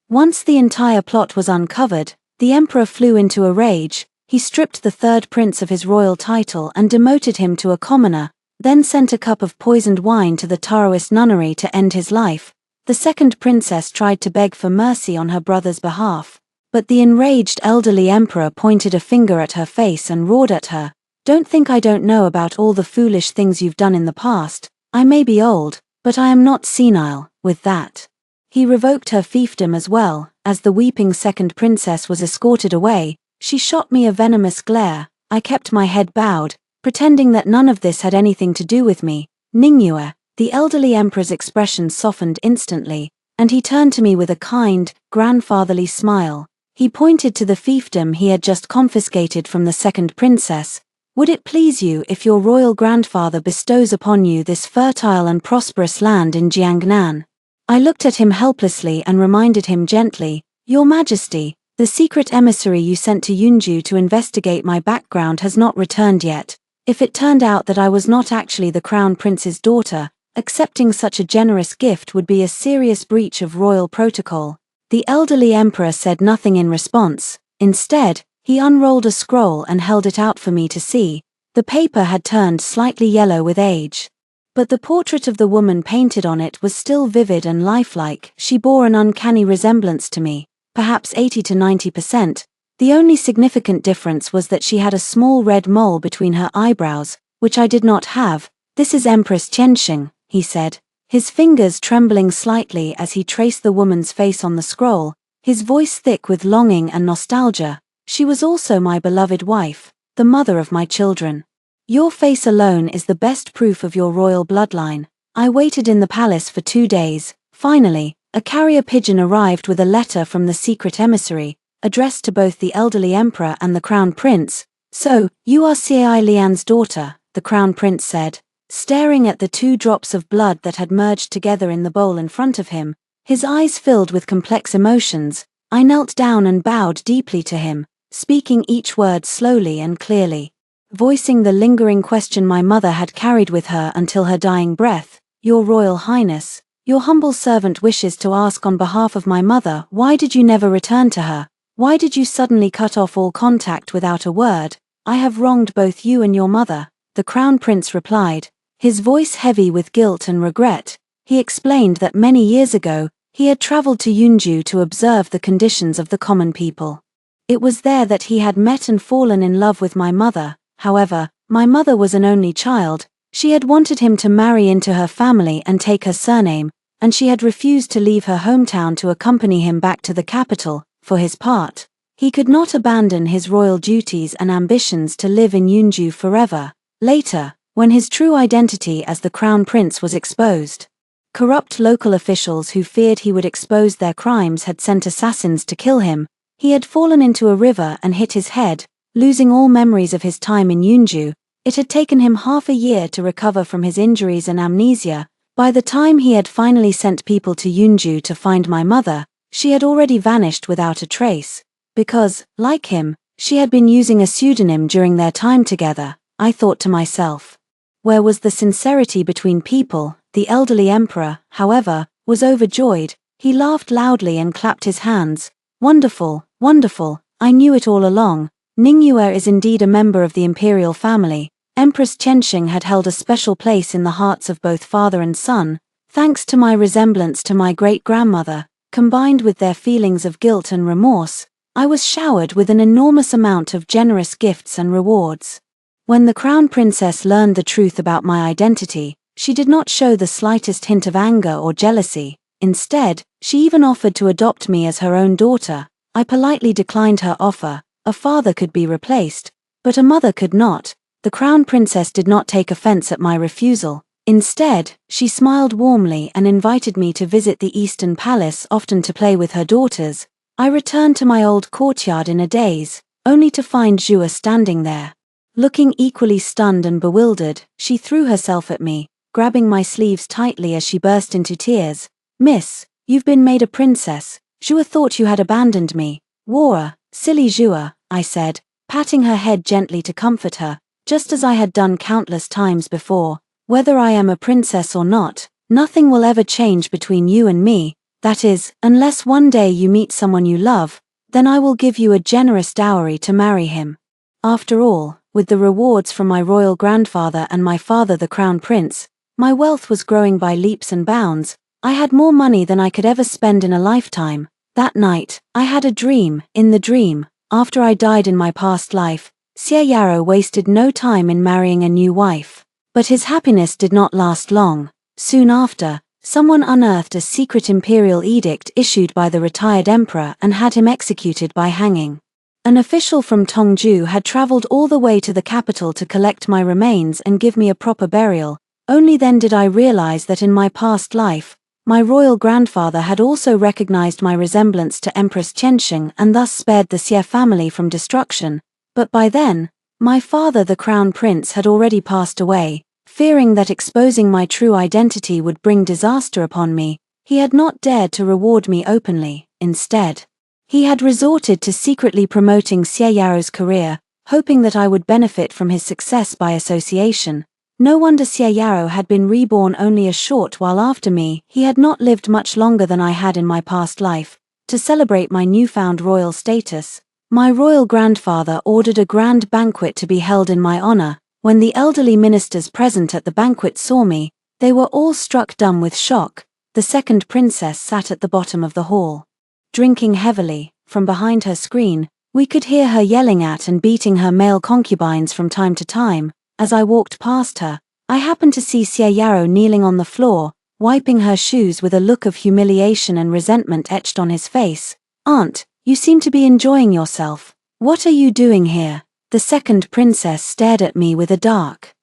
Once the entire plot was uncovered, the emperor flew into a rage. He stripped the third prince of his royal title and demoted him to a commoner, then sent a cup of poisoned wine to the Taoist nunnery to end his life. The second princess tried to beg for mercy on her brother's behalf, but the enraged elderly emperor pointed a finger at her face and roared at her. "Don't think I don't know about all the foolish things you've done in the past. I may be old, but I am not senile." With that, he revoked her fiefdom as well. As the weeping second princess was escorted away, she shot me a venomous glare. I kept my head bowed, pretending that none of this had anything to do with me. "Ningyue." The elderly emperor's expression softened instantly, and he turned to me with a kind, grandfatherly smile. He pointed to the fiefdom he had just confiscated from the second princess. "Would it please you if your royal grandfather bestows upon you this fertile and prosperous land in Jiangnan?" I looked at him helplessly and reminded him gently, "Your Majesty, the secret emissary you sent to Yunju to investigate my background has not returned yet. If it turned out that I was not actually the crown prince's daughter, accepting such a generous gift would be a serious breach of royal protocol." The elderly emperor said nothing in response. Instead, he unrolled a scroll and held it out for me to see. The paper had turned slightly yellow with age, but the portrait of the woman painted on it was still vivid and lifelike. She bore an uncanny resemblance to me, perhaps 80 to 90%. The only significant difference was that she had a small red mole between her eyebrows, which I did not have. "This is Empress Qianxing," he said, his fingers trembling slightly as he traced the woman's face on the scroll, his voice thick with longing and nostalgia. "She was also my beloved wife, the mother of my children. Your face alone is the best proof of your royal bloodline." I waited in the palace for 2 days. Finally, a carrier pigeon arrived with a letter from the secret emissary, addressed to both the elderly emperor and the crown prince. "So, you are Cai Lian's daughter," the crown prince said, staring at the 2 drops of blood that had merged together in the bowl in front of him, his eyes filled with complex emotions. I knelt down and bowed deeply to him, speaking each word slowly and clearly, voicing the lingering question my mother had carried with her until her dying breath. "Your Royal Highness, your humble servant wishes to ask on behalf of my mother, why did you never return to her? Why did you suddenly cut off all contact without a word? I have wronged both you and your mother," the crown prince replied, His voice heavy with guilt and regret, he explained that many years ago, he had traveled to Yunju to observe the conditions of the common people. It was there that he had met and fallen in love with my mother. However, my mother was an only child. She had wanted him to marry into her family and take her surname, and she had refused to leave her hometown to accompany him back to the capital. For his part, he could not abandon his royal duties and ambitions to live in Yunju forever. Later, when his true identity as the crown prince was exposed, corrupt local officials who feared he would expose their crimes had sent assassins to kill him. He had fallen into a river and hit his head, losing all memories of his time in Yunju. It had taken him half a year to recover from his injuries and amnesia. By the time he had finally sent people to Yunju to find my mother, she had already vanished without a trace. Because, like him, she had been using a pseudonym during their time together, I thought to myself. Where was the sincerity between people? The elderly emperor, however, was overjoyed. He laughed loudly and clapped his hands. Wonderful, wonderful, I knew it all along. Ningyue is indeed a member of the imperial family. Empress Qianxing had held a special place in the hearts of both father and son, thanks to my resemblance to my great-grandmother. Combined with their feelings of guilt and remorse, I was showered with an enormous amount of generous gifts and rewards. When the crown princess learned the truth about my identity, she did not show the slightest hint of anger or jealousy. Instead, she even offered to adopt me as her own daughter. I politely declined her offer. A father could be replaced, but a mother could not. The crown princess did not take offense at my refusal. Instead, she smiled warmly and invited me to visit the Eastern Palace, often to play with her daughters. I returned to my old courtyard in a daze, only to find Zhua standing there. Looking equally stunned and bewildered, she threw herself at me, grabbing my sleeves tightly as she burst into tears. "Miss, you've been made a princess. Zhua thought you had abandoned me." "Wara, silly Zhua," I said, patting her head gently to comfort her, just as I had done countless times before. "Whether I am a princess or not, nothing will ever change between you and me. That is, unless one day you meet someone you love, then I will give you a generous dowry to marry him." After all, with the rewards from my royal grandfather and my father the crown prince, my wealth was growing by leaps and bounds. I had more money than I could ever spend in a lifetime. That night, I had a dream. In the dream, after I died in my past life, Xie Yarou wasted no time in marrying a new wife. But his happiness did not last long. Soon after, someone unearthed a secret imperial edict issued by the retired emperor and had him executed by hanging. An official from Tongju had traveled all the way to the capital to collect my remains and give me a proper burial. Only then did I realize that in my past life, my royal grandfather had also recognized my resemblance to Empress Qianxing and thus spared the Xie family from destruction. But by then, my father the crown prince had already passed away. Fearing that exposing my true identity would bring disaster upon me, he had not dared to reward me openly. Instead, he had resorted to secretly promoting Xie Yarou's career, hoping that I would benefit from his success by association. No wonder Xie Yarou had been reborn only a short while after me. He had not lived much longer than I had in my past life. To celebrate my newfound royal status, my royal grandfather ordered a grand banquet to be held in my honor. When the elderly ministers present at the banquet saw me, they were all struck dumb with shock. The second princess sat at the bottom of the hall, drinking heavily. From behind her screen, we could hear her yelling at and beating her male concubines from time to time. As I walked past her, I happened to see Xie Yarou kneeling on the floor, wiping her shoes with a look of humiliation and resentment etched on his face. "Aunt, you seem to be enjoying yourself. What are you doing here?" The second princess stared at me with a dark,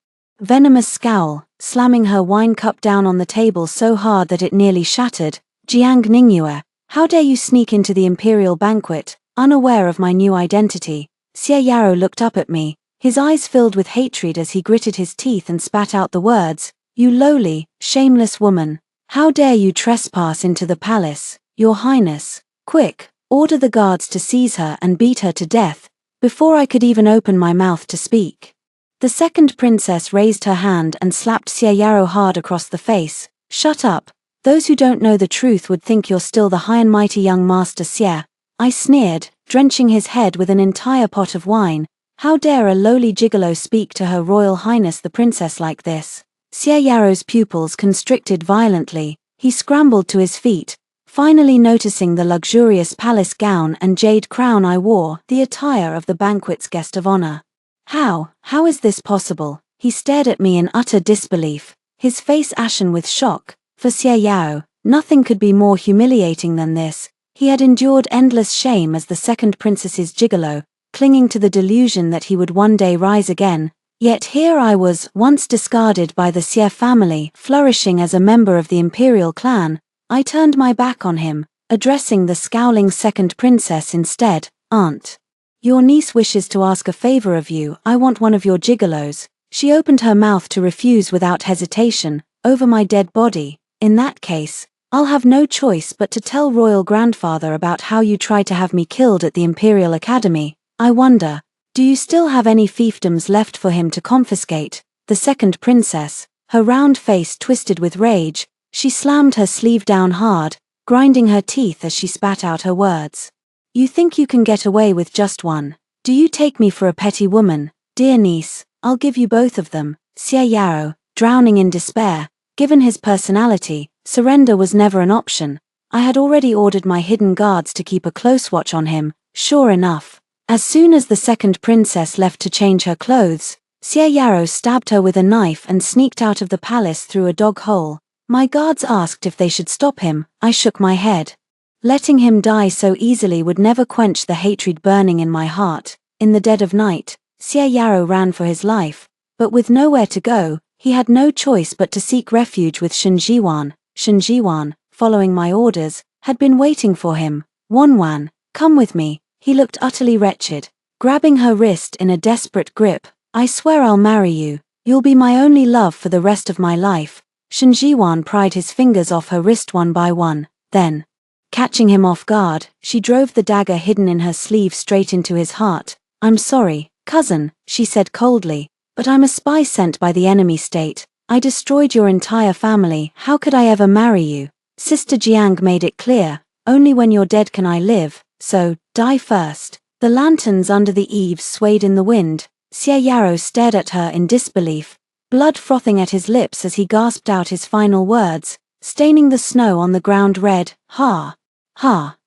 venomous scowl, slamming her wine cup down on the table so hard that it nearly shattered. "Jiang Ningyue, how dare you sneak into the imperial banquet, unaware of my new identity?" Xie Yarou looked up at me, his eyes filled with hatred as he gritted his teeth and spat out the words, "You lowly, shameless woman. How dare you trespass into the palace? Your Highness, quick, order the guards to seize her and beat her to death." Before I could even open my mouth to speak, the second princess raised her hand and slapped Xie Yarou hard across the face. "Shut up. Those who don't know the truth would think you're still the high and mighty young master Xie." I sneered, drenching his head with an entire pot of wine. "How dare a lowly gigolo speak to Her Royal Highness the princess like this?" Yaro's pupils constricted violently. He scrambled to his feet, finally noticing the luxurious palace gown and jade crown I wore, the attire of the banquet's guest of honor. How is this possible? He stared at me in utter disbelief, his face ashen with shock. For Yaro, nothing could be more humiliating than this. He had endured endless shame as the second princess's gigolo, clinging to the delusion that he would one day rise again. Yet here I was, once discarded by the Xie family, flourishing as a member of the imperial clan. I turned my back on him, addressing the scowling second princess instead. Aunt. Your niece wishes to ask a favor of you. I want one of your gigolos. She opened her mouth to refuse without hesitation. Over my dead body. In that case, I'll have no choice but to tell royal grandfather about how you tried to have me killed at the Imperial Academy. I wonder, do you still have any fiefdoms left for him to confiscate? The second princess, her round face twisted with rage, she slammed her sleeve down hard, grinding her teeth as she spat out her words. You think you can get away with just one? Do you take me for a petty woman? Dear niece, I'll give you both of them. Yaro, drowning in despair. Given his personality, surrender was never an option. I had already ordered my hidden guards to keep a close watch on him. Sure enough, as soon as the second princess left to change her clothes, Yaro stabbed her with a knife and sneaked out of the palace through a dog hole. My guards asked if they should stop him. I shook my head. Letting him die so easily would never quench the hatred burning in my heart. In the dead of night, Yaro ran for his life, but with nowhere to go, he had no choice but to seek refuge with Shen Jiwan, following my orders, had been waiting for him. Wanwan, come with me. He looked utterly wretched, grabbing her wrist in a desperate grip. I swear I'll marry you. You'll be my only love for the rest of my life. Shen Jiwan pried his fingers off her wrist one by one. Then, catching him off guard, she drove the dagger hidden in her sleeve straight into his heart. I'm sorry, cousin, she said coldly, but I'm a spy sent by the enemy state. I destroyed your entire family. How could I ever marry you? Sister Jiang made it clear, only when you're dead can I live, so, die first. The lanterns under the eaves swayed in the wind. Yaro stared at her in disbelief, blood frothing at his lips as he gasped out his final words, staining the snow on the ground red.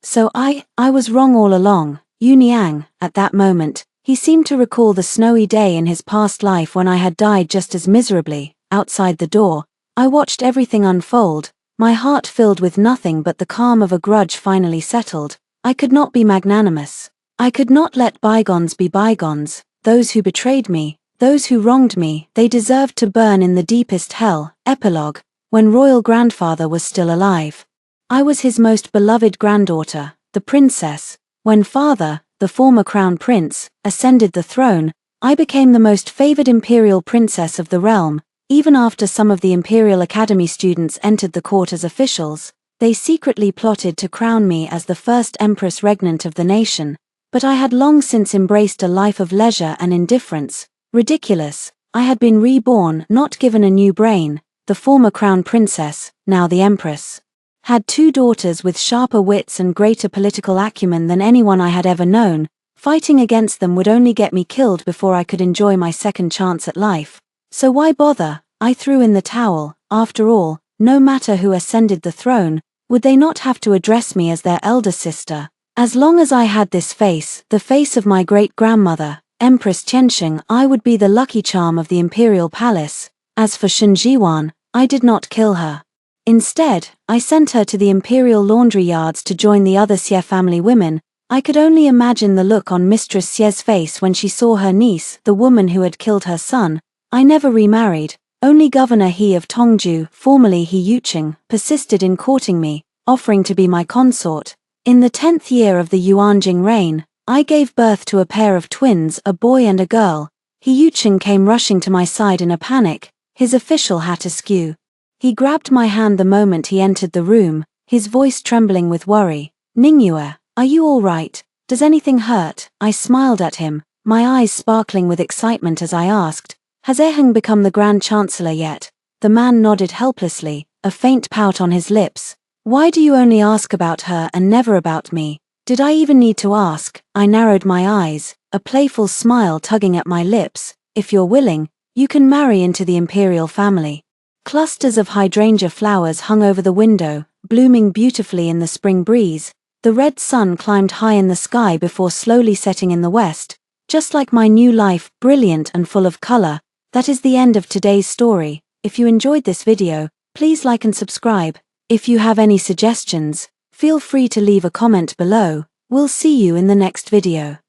So I was wrong all along. Yu Niang, at that moment, he seemed to recall the snowy day in his past life when I had died just as miserably. Outside the door, I watched everything unfold, my heart filled with nothing but the calm of a grudge finally settled. I could not be magnanimous. I could not let bygones be bygones. Those who betrayed me, those who wronged me, they deserved to burn in the deepest hell. Epilogue. When royal grandfather was still alive, I was his most beloved granddaughter, the princess. When father, the former crown prince, ascended the throne, I became the most favored imperial princess of the realm. Even after some of the Imperial Academy students entered the court as officials, they secretly plotted to crown me as the first empress regnant of the nation. But I had long since embraced a life of leisure and indifference. Ridiculous. I had been reborn, not given a new brain. The former crown princess, now the empress, had 2 daughters with sharper wits and greater political acumen than anyone I had ever known. Fighting against them would only get me killed before I could enjoy my second chance at life. So why bother? I threw in the towel. After all, no matter who ascended the throne, would they not have to address me as their elder sister? As long as I had this face, the face of my great-grandmother, Empress Tiansheng, I would be the lucky charm of the imperial palace. As for Shen Jiwan, I did not kill her. Instead, I sent her to the imperial laundry yards to join the other Xie family women. I could only imagine the look on Mistress Xie's face when she saw her niece, the woman who had killed her son. I never remarried. Only Governor He of Tongju, formerly He Yuqing, persisted in courting me, offering to be my consort. In the 10th year of the Yuanjing reign, I gave birth to a pair of twins, a boy and a girl. He Yuqing came rushing to my side in a panic, his official hat askew. He grabbed my hand the moment he entered the room, his voice trembling with worry. Ningyue, are you all right? Does anything hurt? I smiled at him, my eyes sparkling with excitement as I asked, has Eheng become the Grand Chancellor yet? The man nodded helplessly, a faint pout on his lips. Why do you only ask about her and never about me? Did I even need to ask? I narrowed my eyes, a playful smile tugging at my lips. If you're willing, you can marry into the imperial family. Clusters of hydrangea flowers hung over the window, blooming beautifully in the spring breeze. The red sun climbed high in the sky before slowly setting in the west, just like my new life, brilliant and full of color. That is the end of today's story. If you enjoyed this video, please like and subscribe. If you have any suggestions, feel free to leave a comment below. We'll see you in the next video.